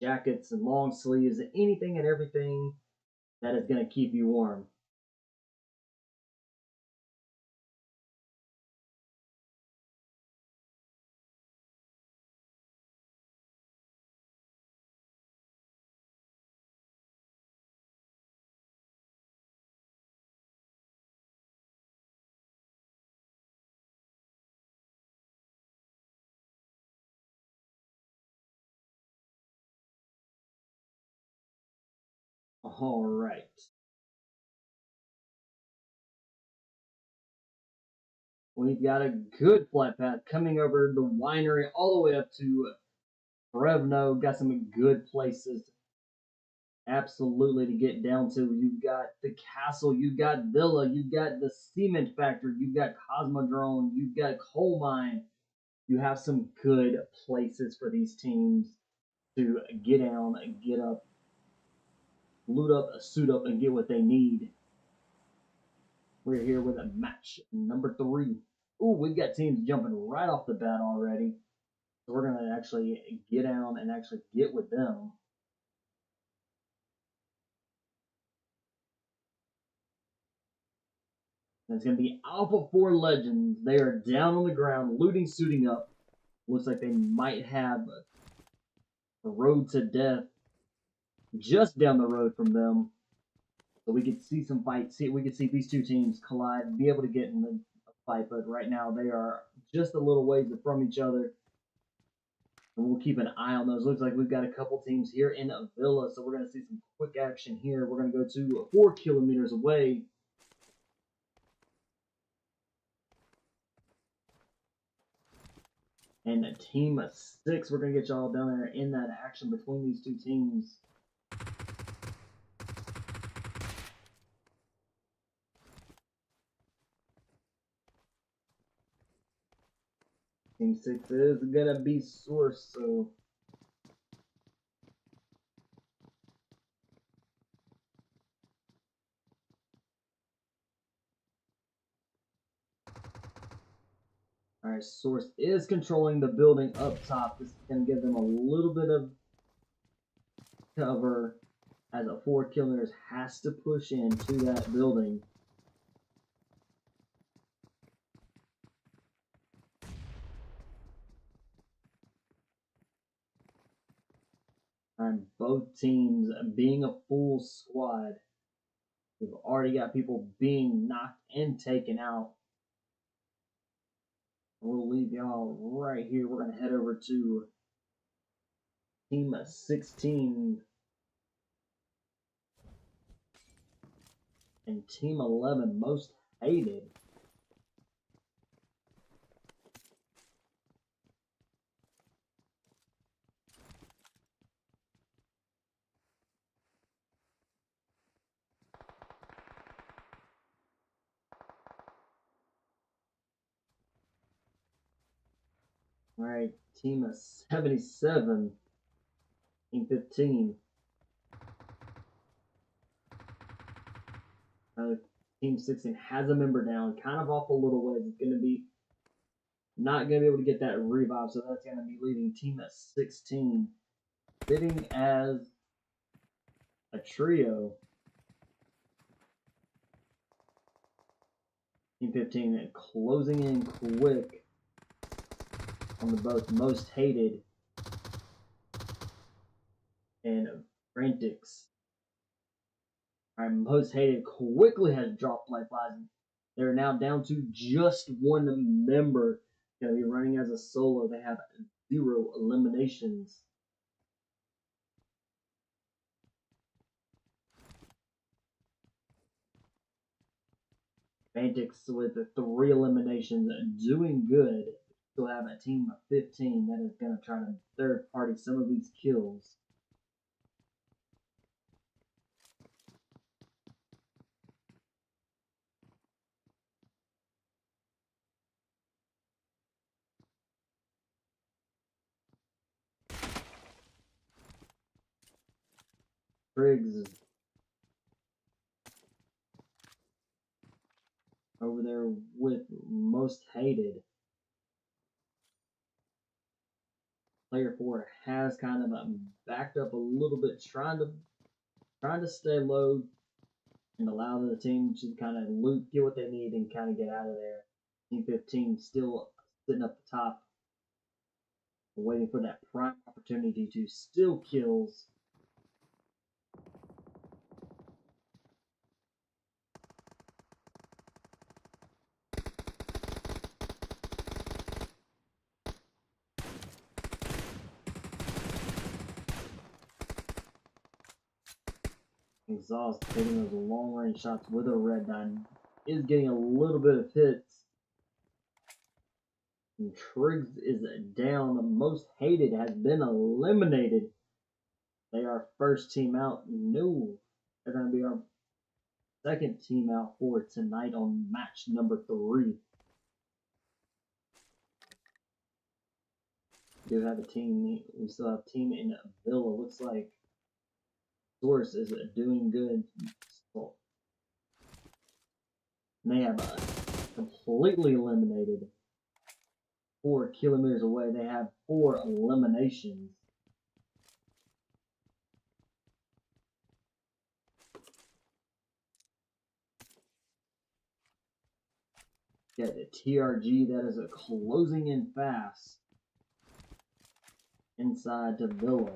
jackets and long sleeves, and anything and everything that is going to keep you warm. All right. We've got a good flight path coming over the winery all the way up to Brevno. Got some good places absolutely to get down to. You've got the castle, you've got Villa, you've got the cement factory, you've got Cosmodrome, you've got coal mine. You have some good places for these teams to get down, get up, loot up, suit up, and get what they need. We're here with a match number 3. Ooh, we've got teams jumping right off the bat already. So we're going to actually get down and actually get with them. And it's going to be Alpha 4 Legends. They are down on the ground, looting, suiting up. Looks like they might have a road to death just down the road from them. So we could see some fights. We could see these two teams collide, be able to get in the fight. But right now they are just a little ways from each other. And we'll keep an eye on those. Looks like we've got a couple teams here in a Villa. So we're going to see some quick action here. We're going to go to 4 kilometers away. And a team of 6, we're going to get y'all down there in that action between these two teams. Team 6 is going to be Source, so... Alright, Source is controlling the building up top. This is going to give them a little bit of cover as a 4 killers has to push into that building. And both teams being a full squad. We've already got people being knocked and taken out. We'll leave y'all right here. We're going to head over to Team 16 and Team 11, Most Hated. Alright, Team 77, Team 15. Team 16 has a member down, kind of off a little ways. It's going to be not going to be able to get that revive, so that's going to be leaving Team 16 sitting as a trio. Team 15 closing in quick on the both Most Hated and Fanaticz. Our Most Hated quickly has dropped lifelines. They're now down to just one member. Going to be running as a solo. They have 0 eliminations. Fanaticz with the 3 eliminations, doing good. Still have a team of 15 that is going to try to third party some of these kills. Triggs over there with MostHated. Player 4 has kind of backed up a little bit, trying to stay low and allow the team to kind of loot, get what they need, and kind of get out of there. Team 15 still sitting up the top, waiting for that prime opportunity to steal kills. Exhaust taking those long range shots with a red dot, is getting a little bit of hits. And Triggs is down. The MostHated has been eliminated. They are first team out. No, they're going to be our second team out for tonight on match number 3. We do have a team. We still have a team in Villa. Looks like Source is doing good. And they have completely eliminated. 4 kilometers away, they have 4 eliminations. Got the TRG that is closing in fast inside to Villa.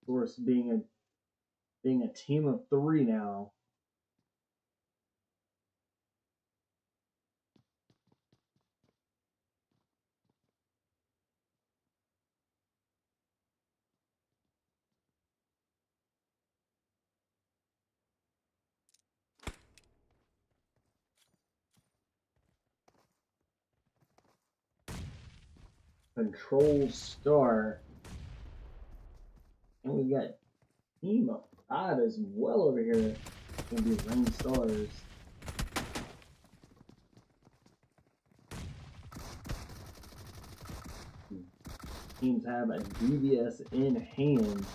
Of course, being a team of 3 now. Control Star. And we got Team of 5 as well over here. Gonna be Rain Stars. Teams have a DVS in hand.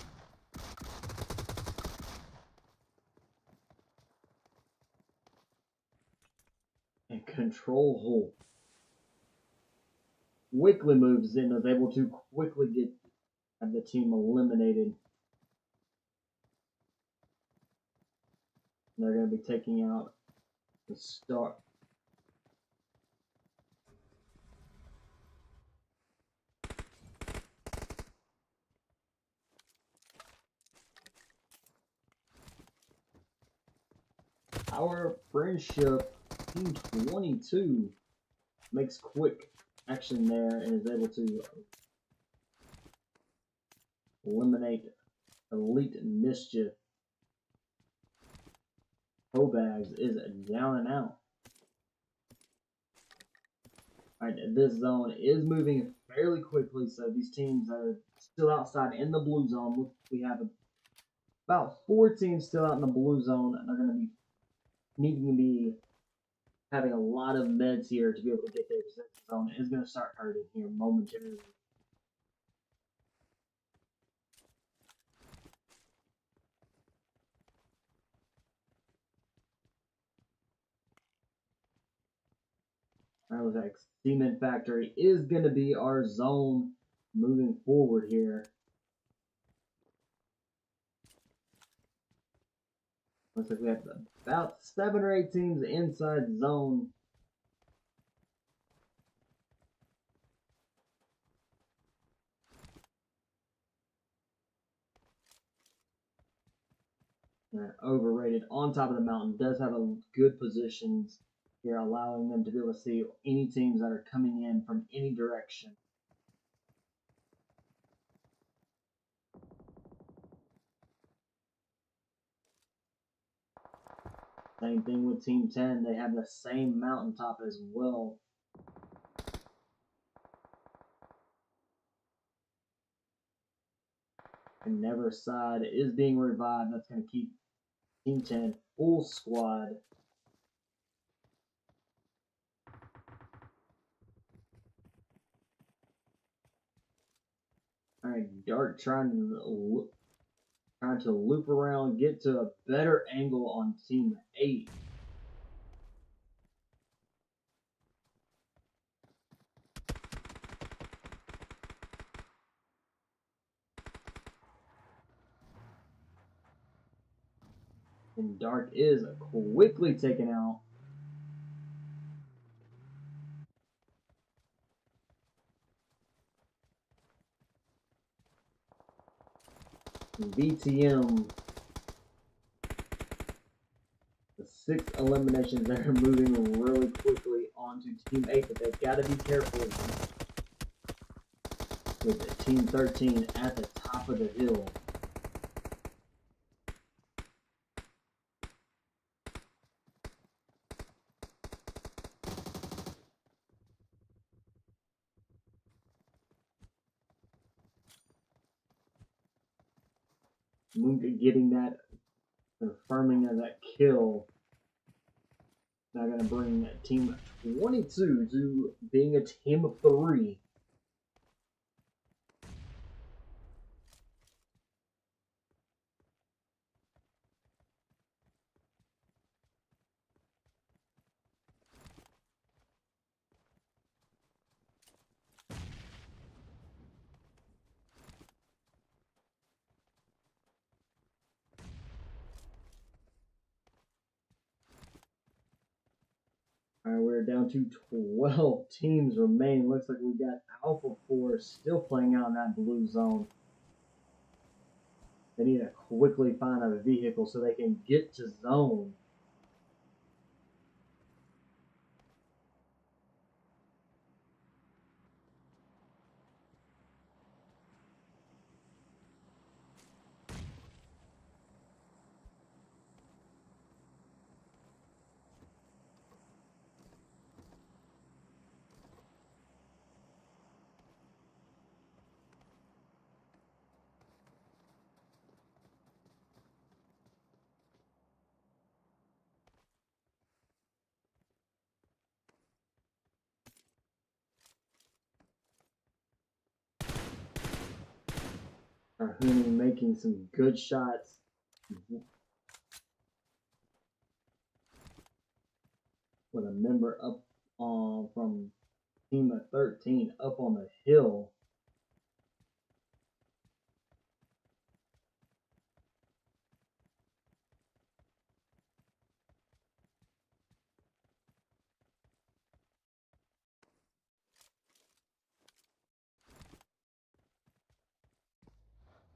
And Control Hole quickly moves in, is able to quickly have the team eliminated. And they're going to be taking out the Star. Our Friendship Team 22 makes quick action there and is able to eliminate Elite Mischief. Scumbags is down and out. Alright, this zone is moving fairly quickly, so these teams are still outside in the blue zone. We have about 4 teams still out in the blue zone, and they're going to be needing to be having a lot of meds here to be able to get there, because this zone is going to start hurting here momentarily. Looks like Cement Factory is going to be our zone moving forward here. Looks like we have about 7 or 8 teams inside zone. Overrated on top of the mountain does have a good positions here, allowing them to be able to see any teams that are coming in from any direction. Same thing with Team 10. They have the same mountaintop as well. And Never Side is being revived. That's going to keep Team 10 full squad. Alright, Dark trying to loop around, get to a better angle on Team 8. And Dark is quickly taken out. VTM, the 6 eliminations that are moving really quickly onto Team 8, but they've got to be careful with Team 13 at the top of the hill. Moonka getting that, confirming of that kill. Now going to bring Team 22 to being a team of 3. Alright, we're down to 12 teams remaining. Looks like we got Alpha 4 still playing out in that blue zone. They need to quickly find a vehicle so they can get to zone. Arhuni making some good shots. With a member up from team of 13 up on the hill.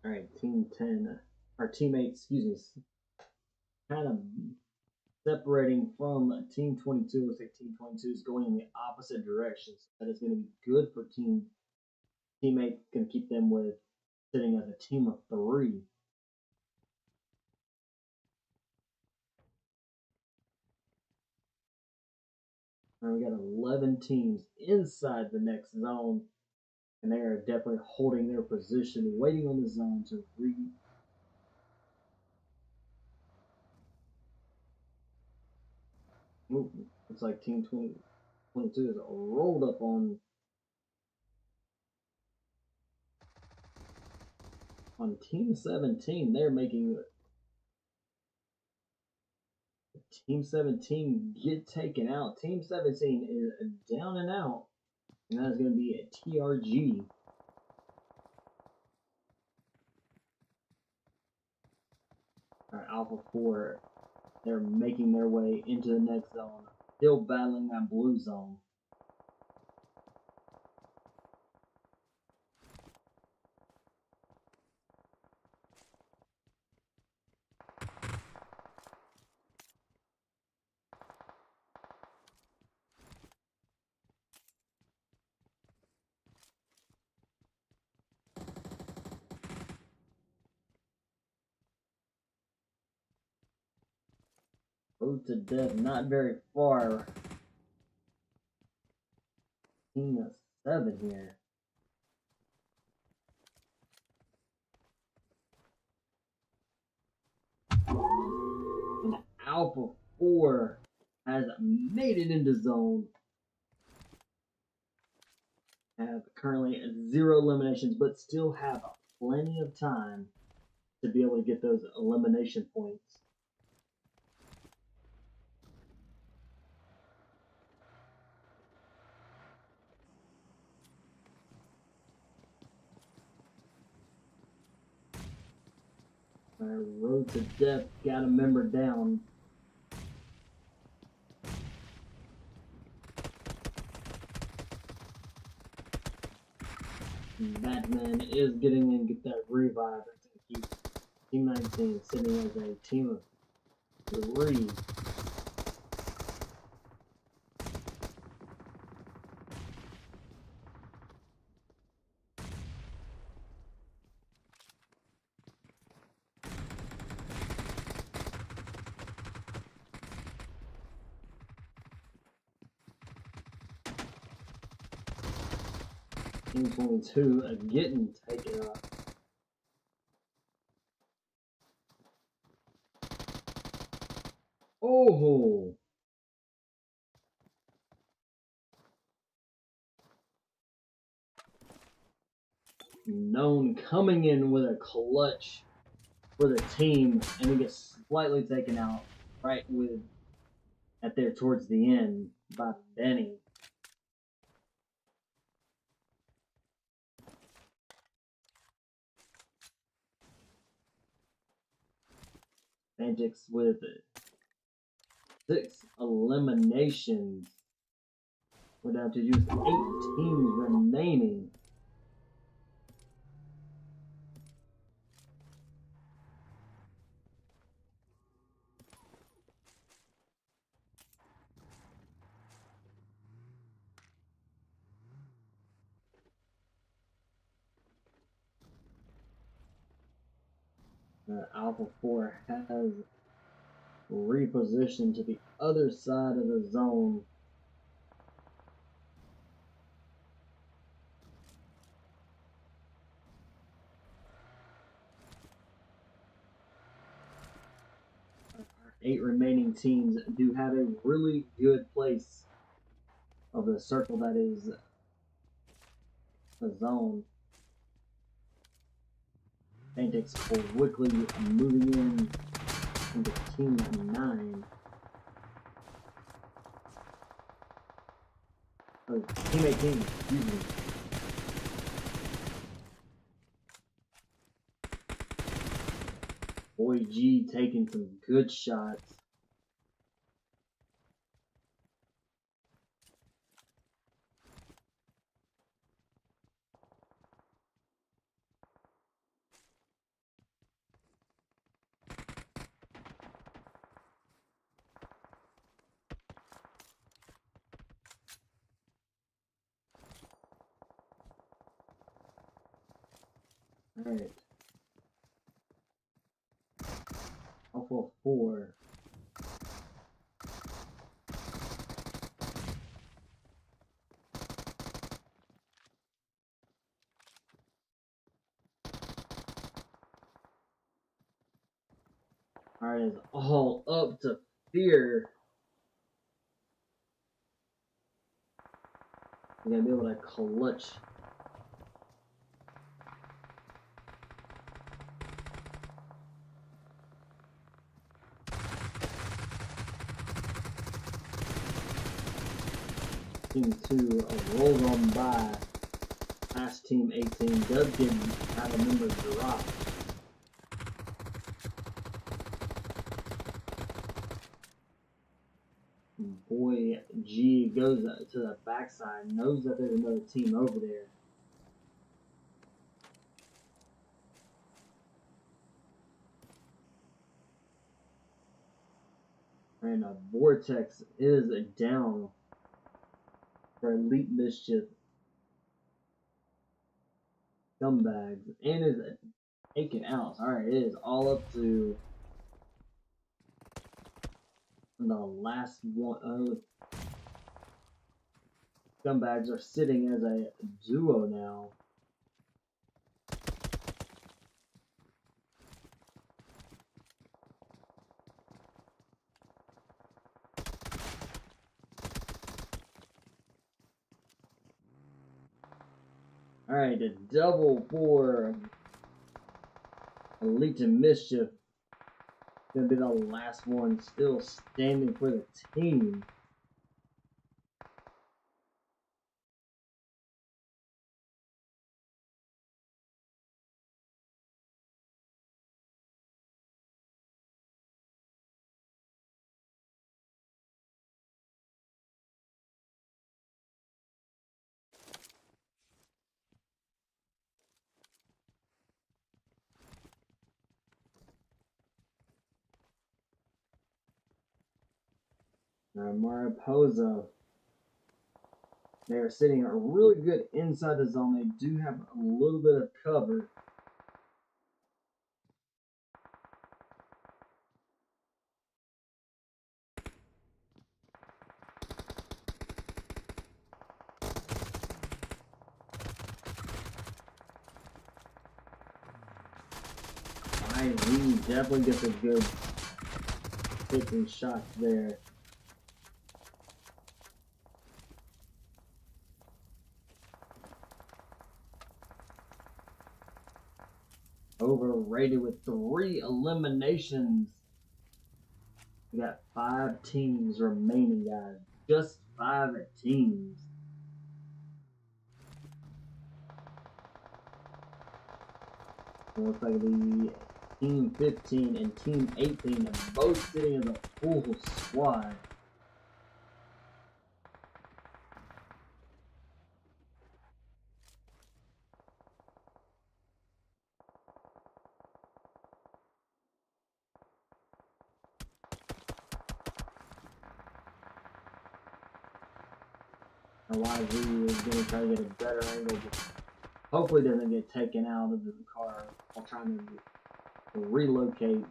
All right, team 10, or team 8, excuse me, kind of separating from team 22. Looks like team 22 is going in the opposite direction. So that is going to be good for team 8. Going to keep them with sitting as a team of 3. And we got 11 teams inside the next zone, and they are definitely holding their position, waiting on the zone to read. Looks like team 22 is rolled up on team 17. They're making team 17 get taken out. Team 17 is down and out, and that is going to be a TRG. Alright, Alpha 4, they're making their way into the next zone, still battling that blue zone. Road to death, not very far. Team 7 here. And Alpha 4 has made it into zone. have currently 0 eliminations, but still have plenty of time to be able to get those elimination points. Road to death, got a member down. Batman is getting in, get that revive. That's going to keep Team 19 sitting as a team of 3. Team 22 getting taken up. Oh! Known coming in with a clutch for the team, and he gets slightly taken out right at there towards the end by Benny. Fanaticz with 6 eliminations. We're down to just 8 teams remaining. Alpha 4 has repositioned to the other side of the zone. Our 8 remaining teams do have a really good place of the circle that is the zone. Fanaticz quickly moving in into Team 9. Oh, Team 18, excuse me. Boy G taking some good shots. Alright. Alpha 4. Alright, it's all up to Fear. We're gonna be able to clutch. Team 2 rolls on by past Team 18. Does get out a member drop. Boy G goes to the backside, knows that there's another team over there. And a Vortex is down for Elite Mischief Scumbags and is taken out. Alright, it is all up to the last one. Scumbags are sitting as a duo now. Alright, a double for Elite and Mischief. Gonna be the last one still standing for the team. Mariposa. They are sitting really good inside the zone. They do have a little bit of cover. He definitely gets a good hits and shots there. Overrated with 3 eliminations. We got 5 teams remaining, guys. Just 5 teams. It looks like the Team 15 and Team 18 are both sitting as a full squad. YZ is going to try to get a better angle, but hopefully doesn't get taken out of the car while trying to relocate.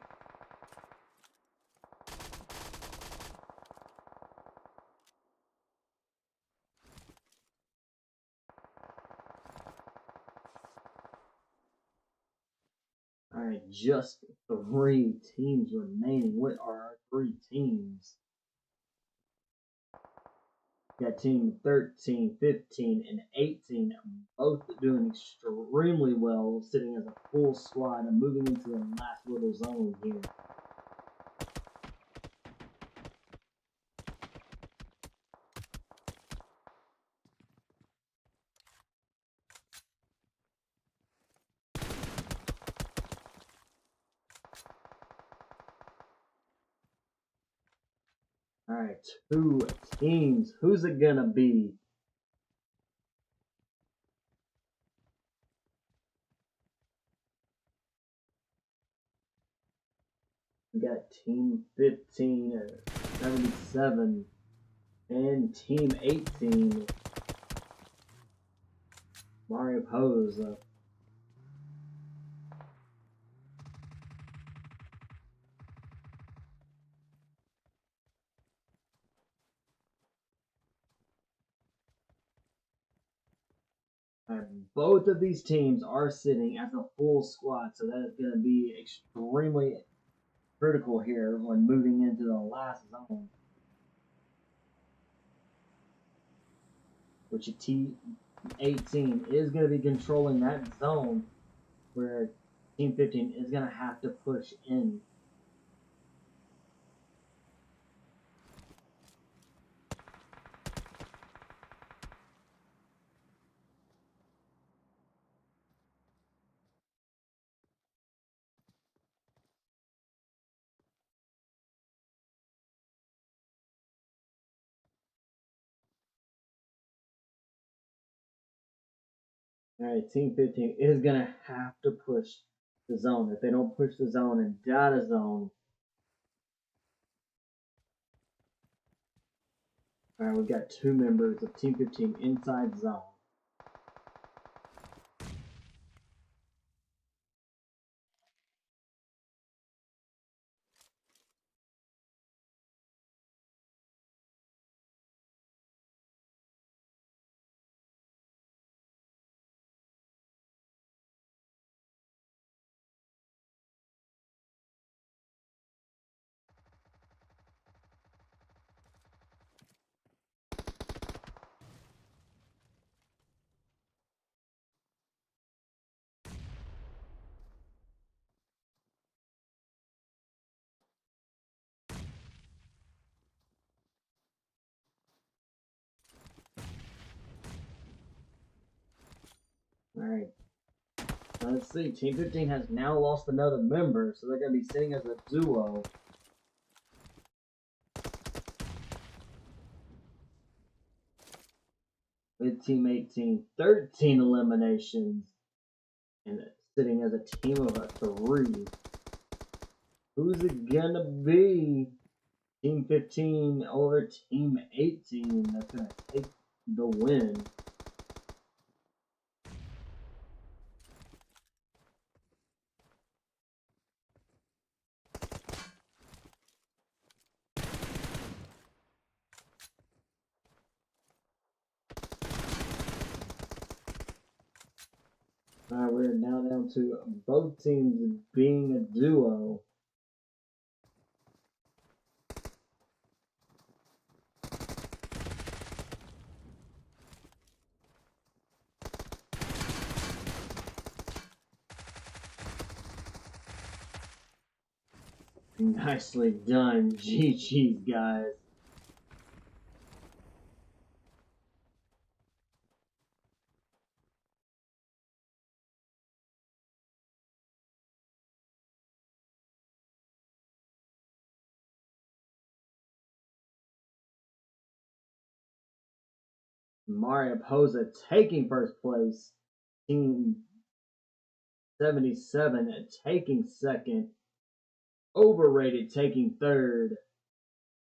Alright, just 3 teams remaining. What are our 3 teams? We got Team 13, 15, and 18 both doing extremely well, sitting as a full squad and moving into the last little zone here. Alright, 2 teams. Who's it gonna be? We got Team 15 at 77 and Team 18 Mariposa. And both of these teams are sitting as a full squad, so that is going to be extremely critical here when moving into the last zone. Which Team 18 is going to be controlling that zone where Team 15 is going to have to push in. Alright, Team 15 is going to have to push the zone. If they don't push the zone and data zone. Alright, we've got 2 members of Team 15 inside zone. Alright. Let's see. Team 15 has now lost another member, so they're going to be sitting as a duo. With Team 18, 13 eliminations. And sitting as a team of 3. Who's it going to be? Team 15 or Team 18 that's going to take the win. Alright, we're now down to both teams being a duo. Nicely done. GG's, guys. Mariposa taking first place. Team 77 taking second. Overrated taking third.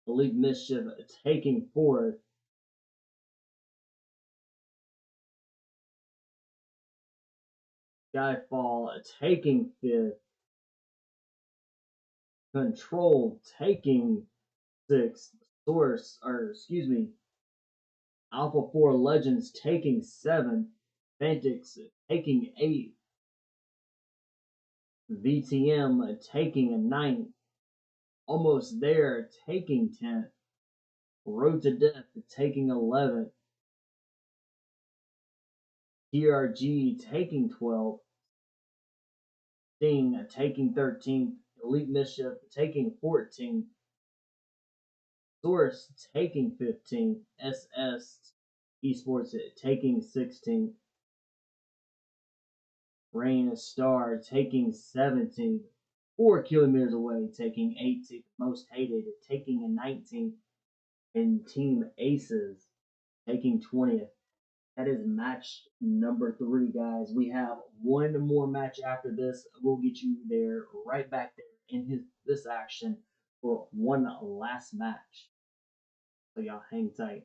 Elite Mischief taking fourth. SKYFALL taking fifth. Control taking sixth. Alpha 4 Legends taking seventh. Fanaticz taking eighth. VTM taking a ninth. Almost There taking 10th. Road to Death taking 11th. TRG taking 12th. Sting taking 13th. Elite Mischief taking 14th. Source taking 15th. SFes Esports taking 16th. Rain Star taking 17th. 4 kilometers away taking 18th. MostHated taking a 19th. And Team Aces taking 20th. That is match number 3, guys. We have one more match after this. We'll get you there right back there in this action for one last match. So y'all hang tight.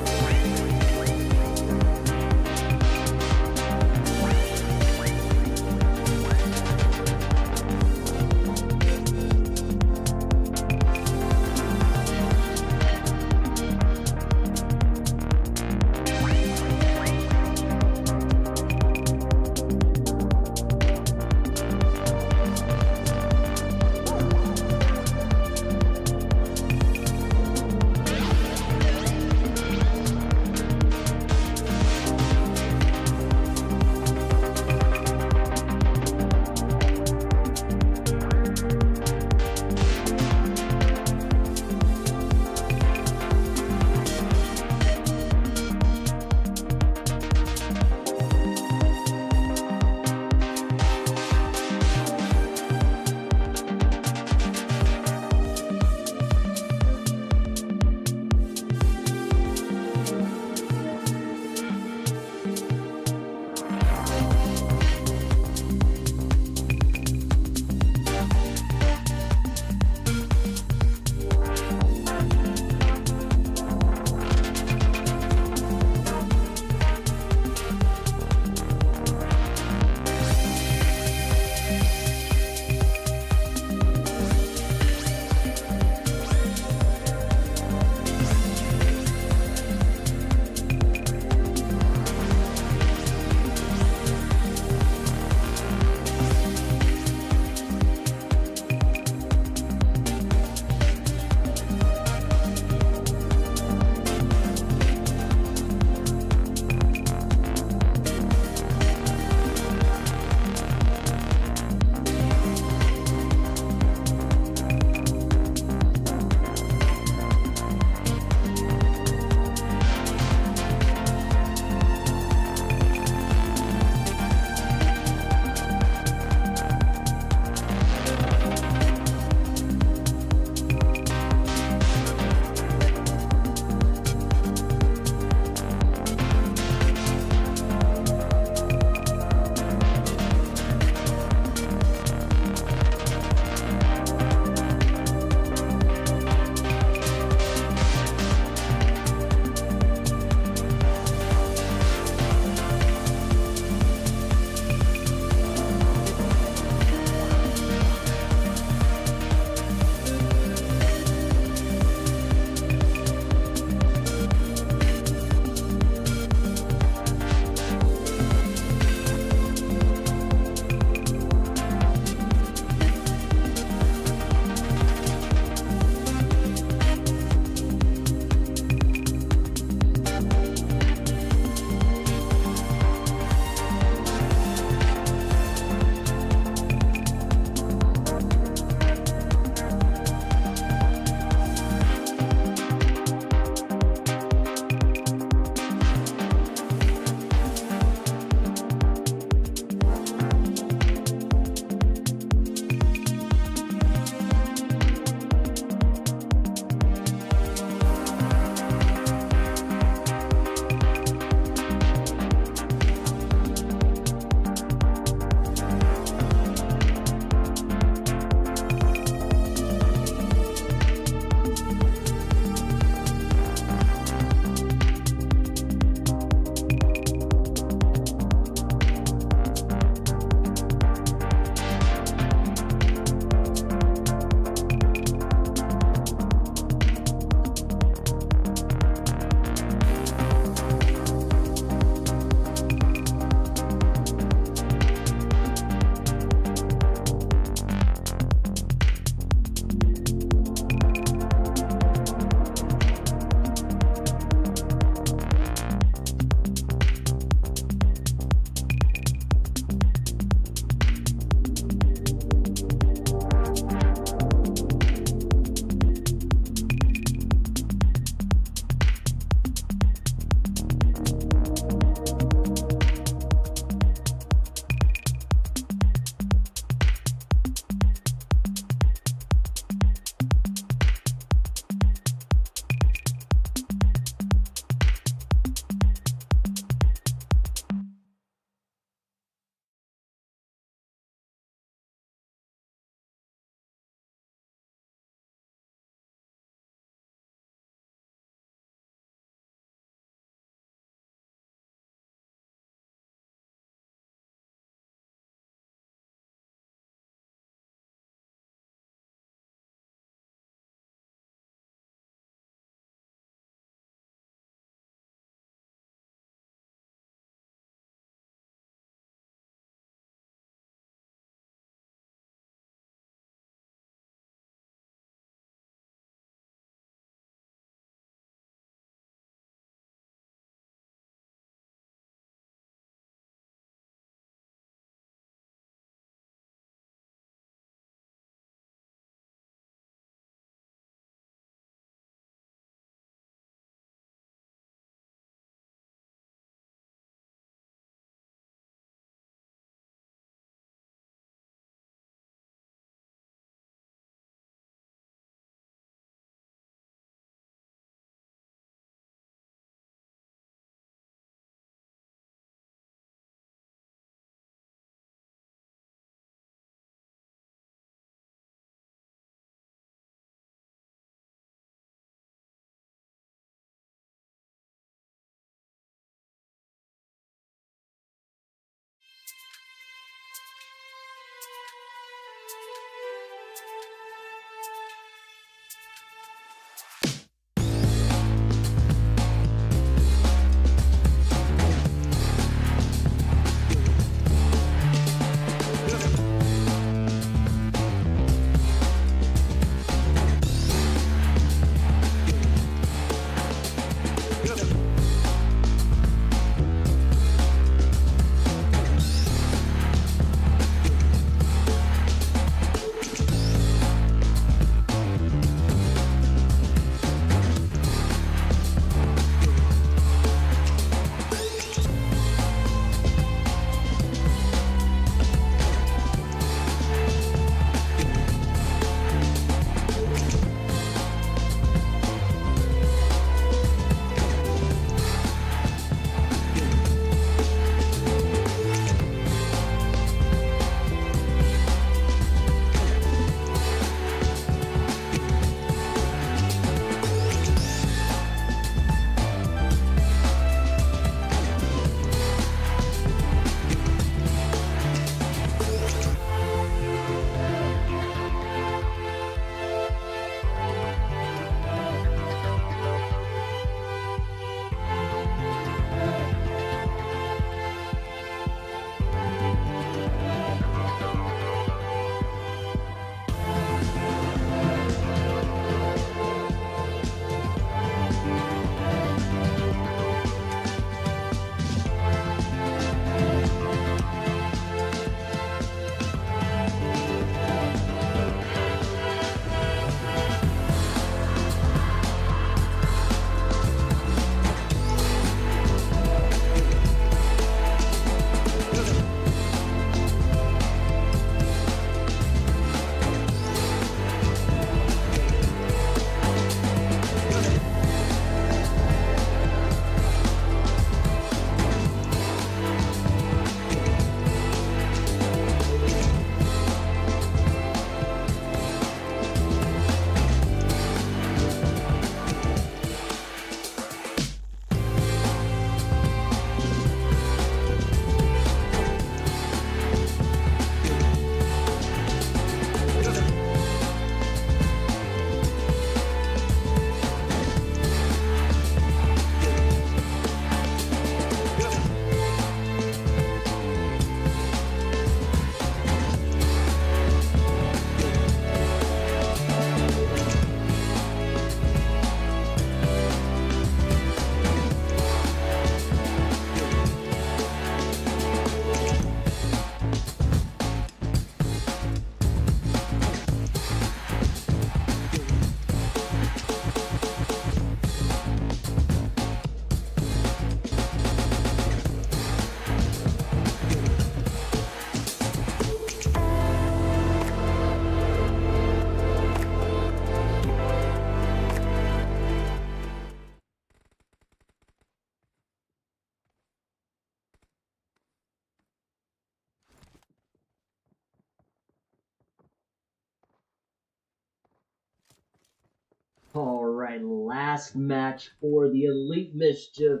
Alright, last match for the Elite Mischief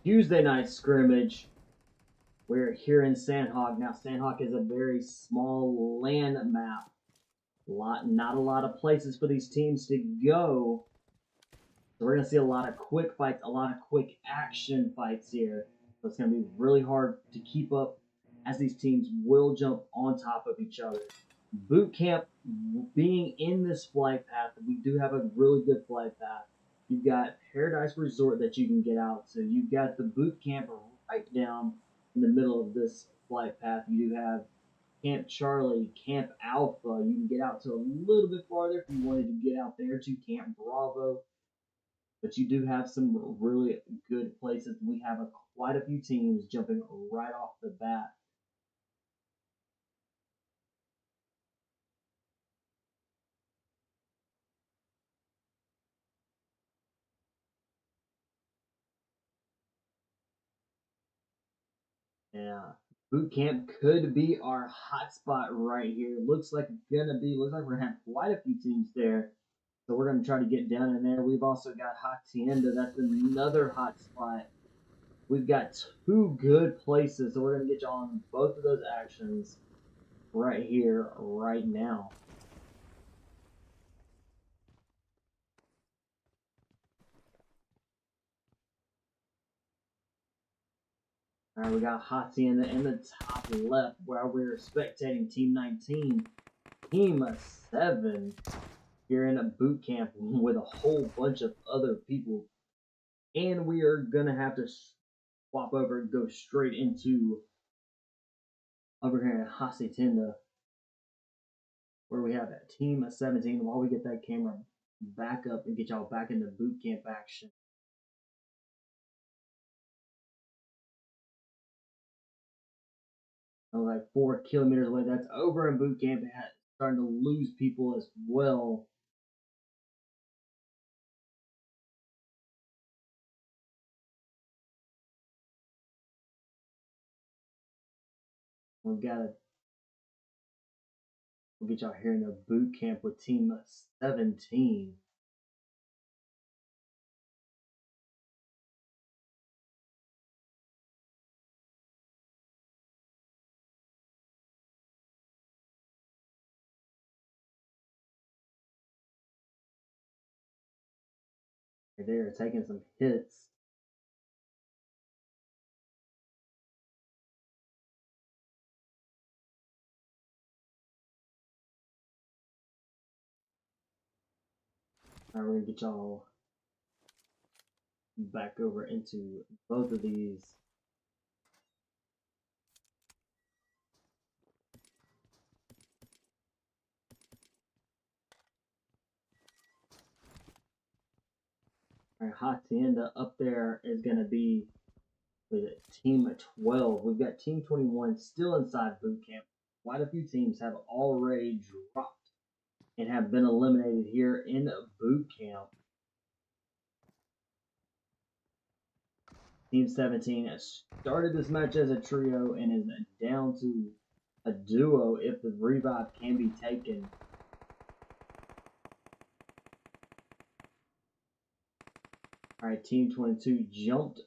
Tuesday night scrimmage. We're here in Sandhawk. Now, Sandhawk is a very small land map. Not a lot of places for these teams to go. So we're going to see a lot of quick fights, a lot of quick action fights here. So it's going to be really hard to keep up as these teams will jump on top of each other. Boot camp being in this flight path, we do have a really good flight path. You've got Paradise Resort that you can get out to. You've got the boot camp right down in the middle of this flight path. You do have Camp Charlie, Camp Alpha. You can get out to a little bit farther if you wanted to get out there to Camp Bravo. But you do have some really good places. We have quite a few teams jumping right off the bat. Yeah, boot camp could be our hotspot right here. Looks like we're gonna have quite a few teams there. So we're gonna try to get down in there. We've also got Hacienda. That's another hot spot. We've got two good places, so we're gonna get you on both of those actions right here, right now. All right, we got Hacienda in the top left where we're spectating Team 19, Team 7. You're in a boot camp with a whole bunch of other people, and we are gonna have to swap over and go straight into over here in Hacienda, where we have Team 17. While we get that camera back up and get y'all back into boot camp action. Like 4 kilometers away. That's over in boot camp. Starting to lose people as well. We'll get y'all here in the boot camp with Team 17. They're taking some hits. Alright, we're gonna get y'all back over into both of these. Alright, Hacienda up there is gonna be with Team 12. We've got Team 21 still inside boot camp. Quite a few teams have already dropped and have been eliminated here in boot camp. Team 17 has started this match as a trio and is down to a duo if the revive can be taken. Alright, Team 22 jumped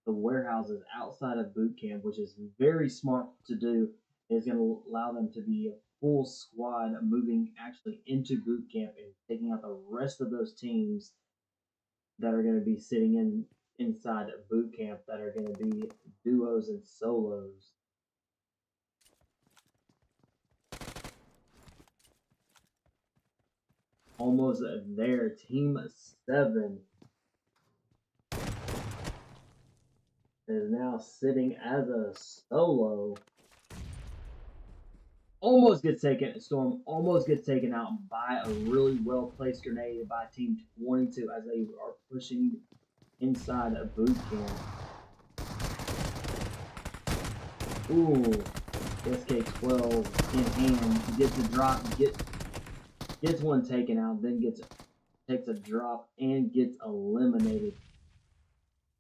the warehouses outside of boot camp, which is very smart to do. It's going to allow them to be a full squad moving actually into boot camp and taking out the rest of those teams that are going to be sitting inside boot camp that are going to be duos and solos. Almost there. Team 7 is now sitting as a solo. Almost gets taken. Storm almost gets taken out by a really well placed grenade by Team 22 as they are pushing inside a boot camp. Ooh, SK12 in hand, gets a drop, gets one taken out, then takes a drop and gets eliminated.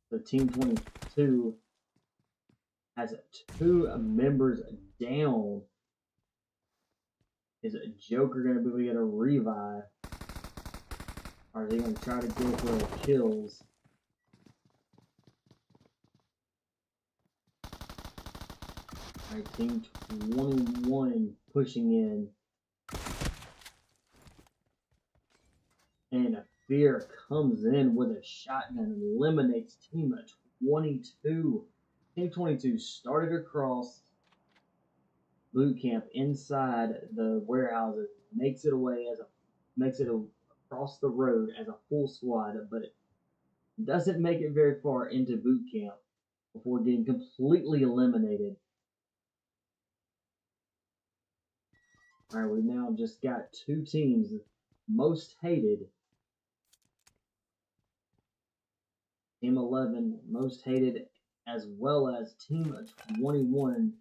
So Team 22 has 2 members down. Is a Joker going to be able to get a revive? Are they going to try to go for the kills? Alright, Team 21 pushing in. And Fear comes in with a shotgun and eliminates Team 22. Team 22 started across boot camp inside the warehouses, makes it across the road as a full squad, but it doesn't make it very far into boot camp before getting completely eliminated. Alright, we've now just got two teams. MostHated. Team 11, MostHated, as well as Team 21.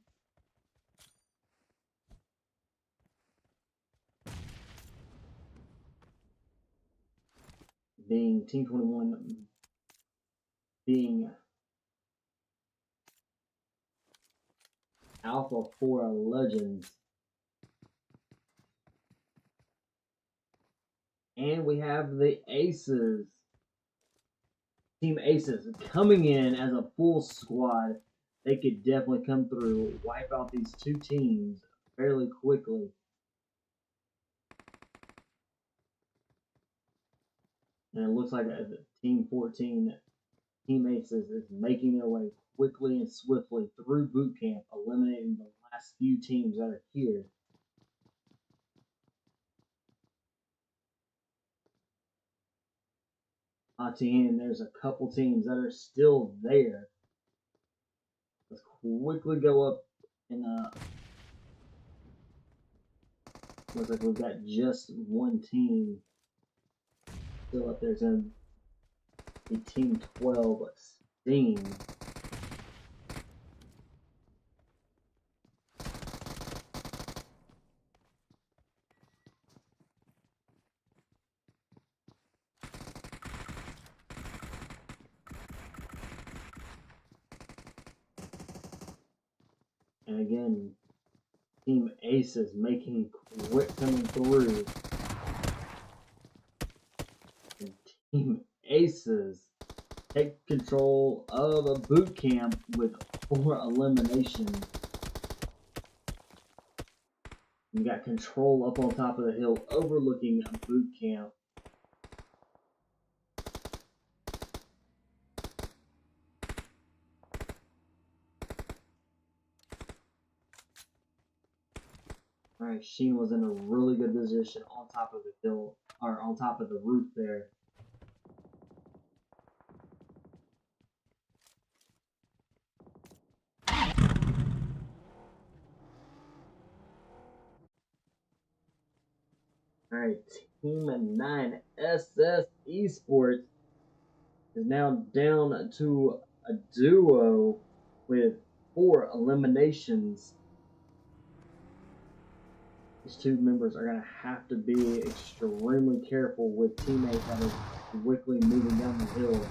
Being Team 21 being Alpha 4 Legends. And we have the Aces. Team Aces coming in as a full squad. They could definitely come through, wipe out these two teams fairly quickly. And it looks like Team 14, Team Aces, is making their way quickly and swiftly through boot camp, eliminating the last few teams that are here. And there's a couple teams that are still there. Let's quickly go up and looks like we've got just one team still up there. It's going to be Team 12, Sting. And again, Team Aces making quick coming through. And Team Aces take control of a boot camp with 4 eliminations. You got control up on top of the hill overlooking a boot camp. Alright, Sheen was in a really good position on top of the hill, or on top of the roof there. Alright, Team 9 SFes Esports is now down to a duo with 4 eliminations. These two members are going to have to be extremely careful with teammates that are quickly moving down the hill.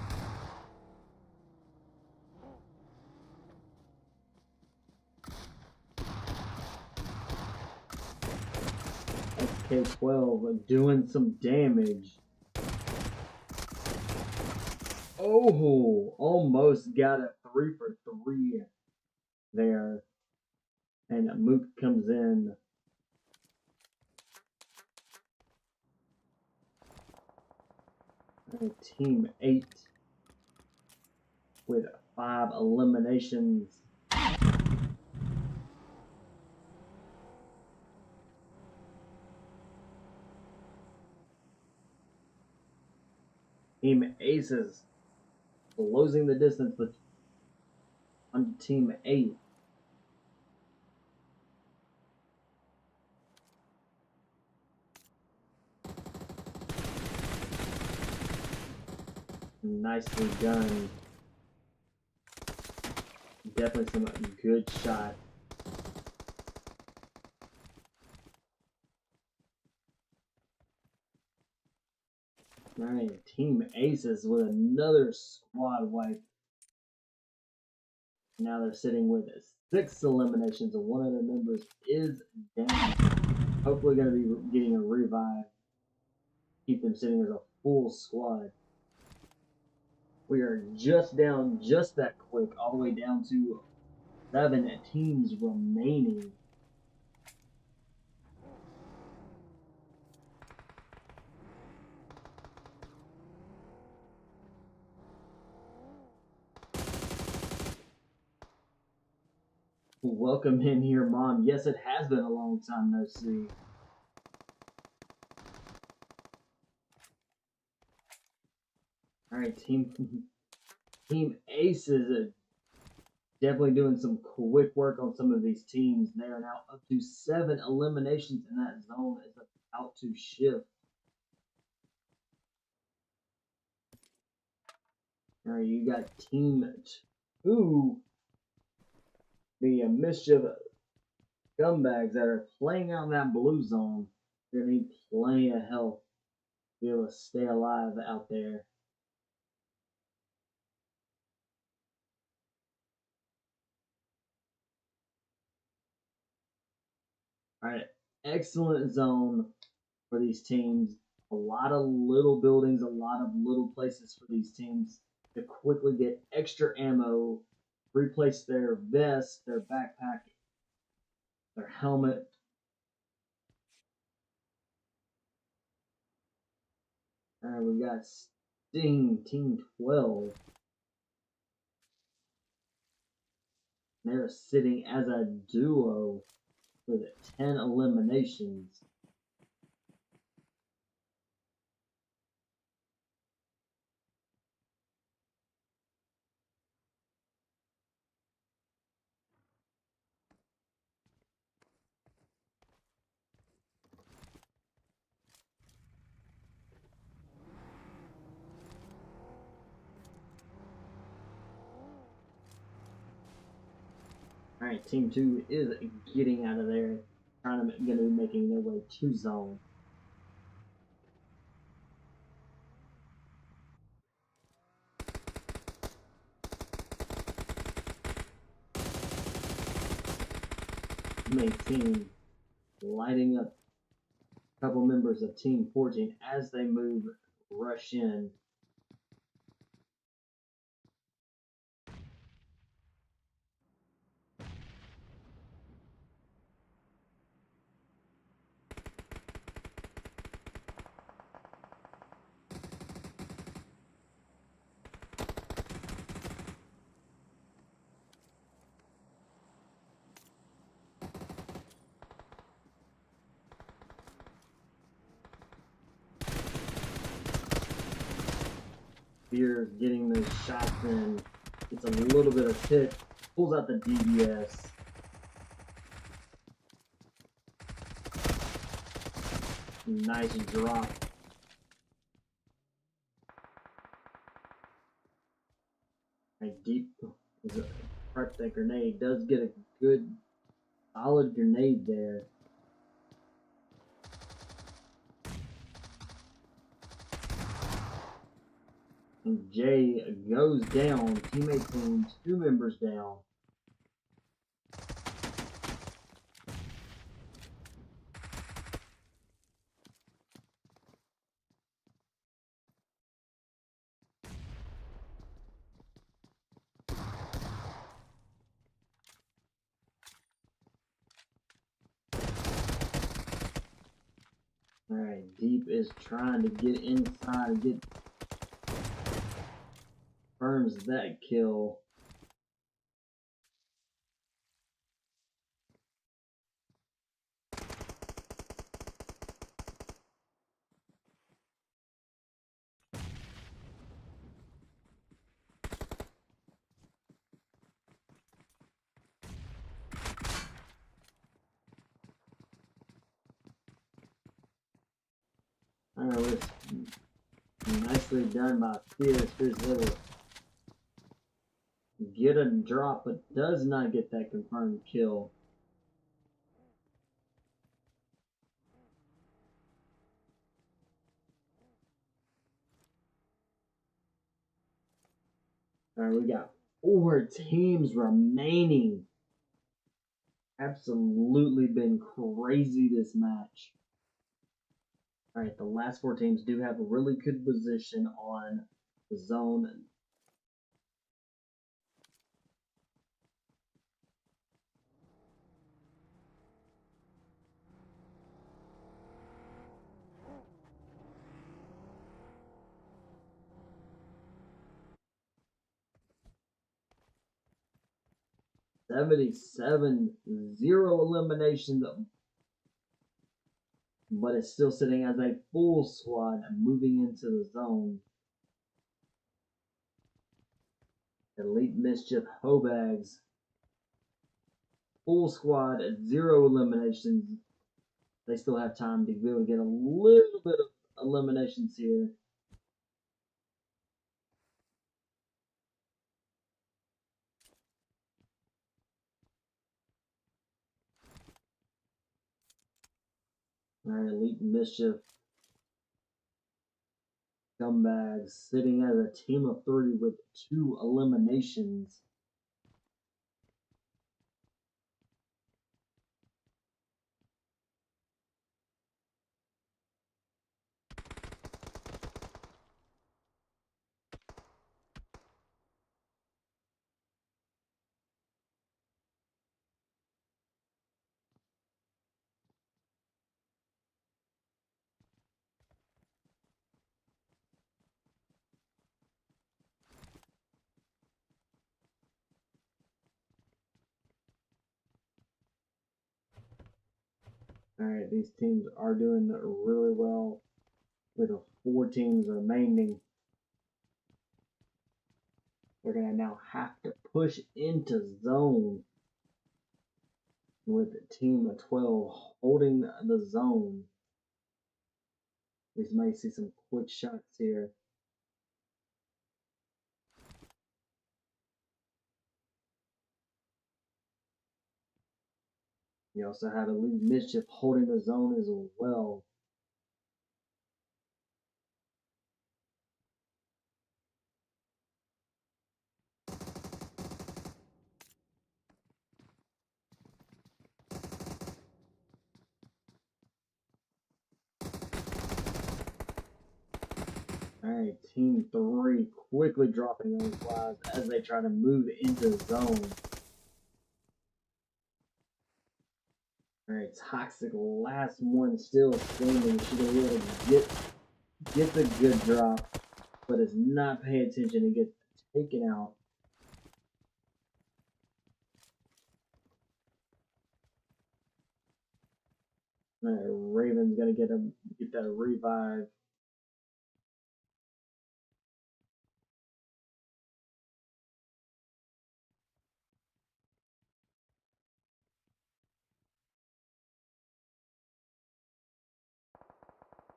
SK12 doing some damage. Oh, almost got a 3 for 3 there. And Mook comes in. Team 8 with 5 eliminations. Team Aces closing the distance on Team 8. Nicely done. Definitely some good shot. Alright, Team Aces with another squad wipe. Now they're sitting with 6 eliminations, and one of their members is down. Hopefully going to be getting a revive. Keep them sitting as a full squad. We are just down just that quick, all the way down to 7 teams remaining. Welcome in here, Mom. Yes, it has been a long time no see. Alright, Team Aces are definitely doing some quick work on some of these teams. They are now up to 7 eliminations in that zone. Is about to shift. Alright, you got Team 2, the Mischiefs Scumbags that are playing out in that blue zone. They're going to need plenty of help to be able to stay alive out there. Alright, excellent zone for these teams. A lot of little buildings, a lot of little places for these teams to quickly get extra ammo, replace their vest, their backpack, their helmet. Alright, we got Sting, Team 12. They're sitting as a duo with 10 eliminations. Alright, Team 2 is getting out of there. Going to be making their way to zone. Team lighting up a couple members of Team 14 as they rush in. Spears getting those shots in. Gets a little bit of hit. Pulls out the DBS. Nice drop. Deep is a prep that grenade. Does get a good solid grenade there. And Jay goes down. Teammate pulling 2 members down. Alright, Deep is trying to get inside and get confirms that kill. Alright, nicely done by Fierce. Fierce able to get a drop, but does not get that confirmed kill. Alright, we got 4 teams remaining. Absolutely been crazy this match. All right, the last 4 teams do have a really good position on the zone. $77, 0 eliminations, but it's still sitting as a full squad moving into the zone. Elite Mischief Scumbags, full squad at 0 eliminations. They still have time to be able to get a little bit of eliminations here. All right, Elite Mischief Scumbags sitting as a team of 3 with 2 eliminations. All right, these teams are doing really well with the 4 teams remaining. They're going to now have to push into zone with team of 12 holding the zone. We may see some quick shots here. You also have Elite Mischief holding the zone as well. Alright, Team 3 quickly dropping those lives as they try to move into zone. Alright, Toxic, last one still standing. She's going to be able to get the good drop, but is not paying attention and gets taken out. Alright, Raven's going to get that revive.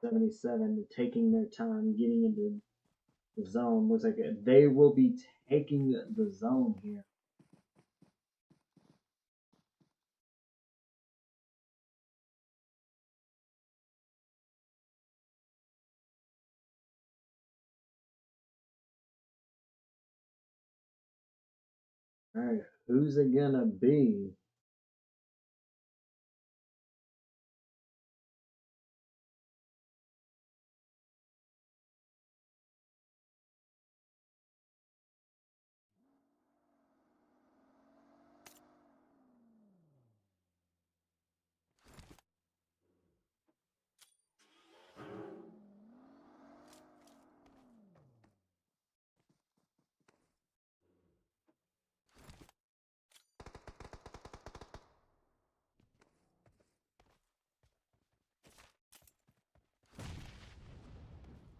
$77 taking their time getting into the zone. Looks like they will be taking the zone here. Alright, who's it gonna be?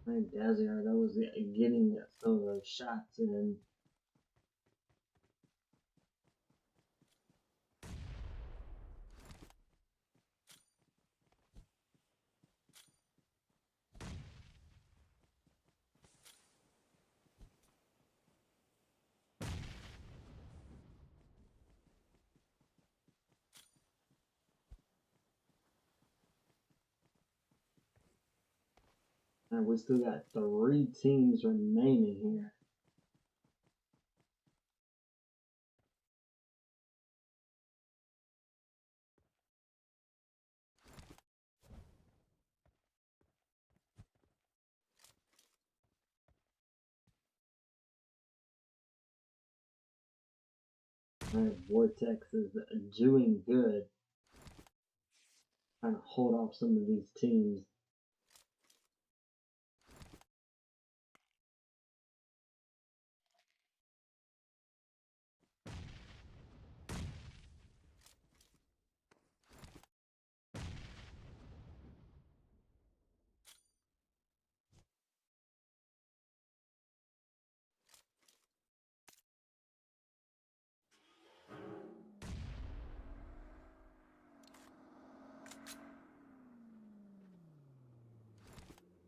And Dazier, that was getting some of those shots in. And we still got 3 teams remaining here. Alright, Vortex is doing good. Trying to hold off some of these teams.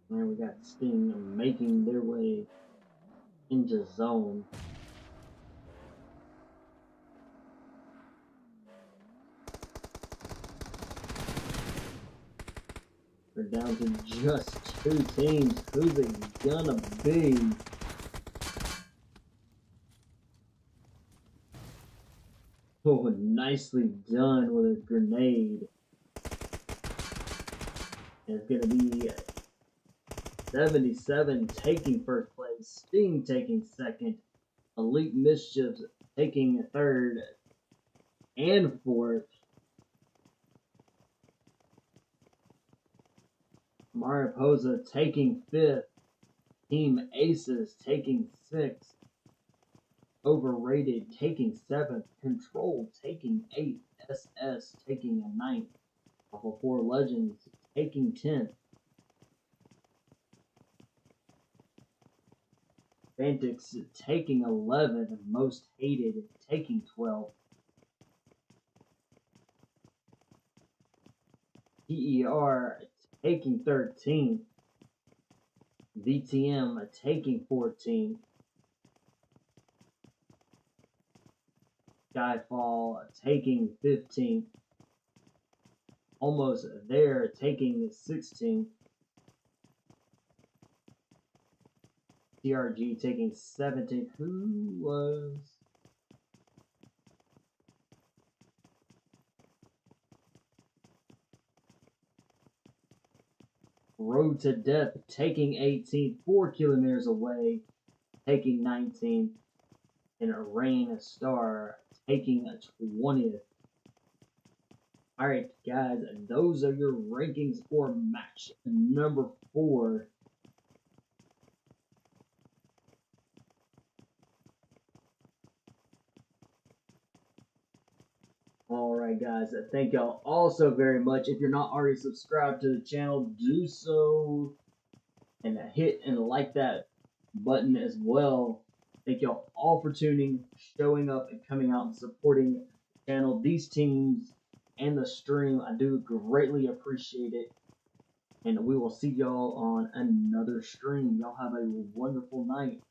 And we got Sting making their way into zone. We're down to just 2 teams. Who's it gonna be? Oh, nicely done with a grenade. And it's gonna be 77 taking first place, Sting taking second, Elite Mischiefs taking third and fourth, Mariposa taking fifth, Team Aces taking sixth, Overrated taking seventh, Control taking eighth, SS taking a ninth, Alpha 4 Legends taking 10th, Fanaticz taking 11th, and MostHated taking 12th. TER taking 13th. VTM taking 14th. SKYFALL taking 15th. Almost there taking 16th. TRG taking 17th. Who was? Road to Death taking 18th, 4 kilometers away, taking 19th, and xstar taking 20th. Alright, guys, those are your rankings for match number 4. Alright guys, thank y'all all so very much. If you're not already subscribed to the channel, do so and hit and like that button as well. Thank y'all all for tuning, showing up, and coming out and supporting the channel, these teams, and the stream. I do greatly appreciate it. And we will see y'all on another stream. Y'all have a wonderful night.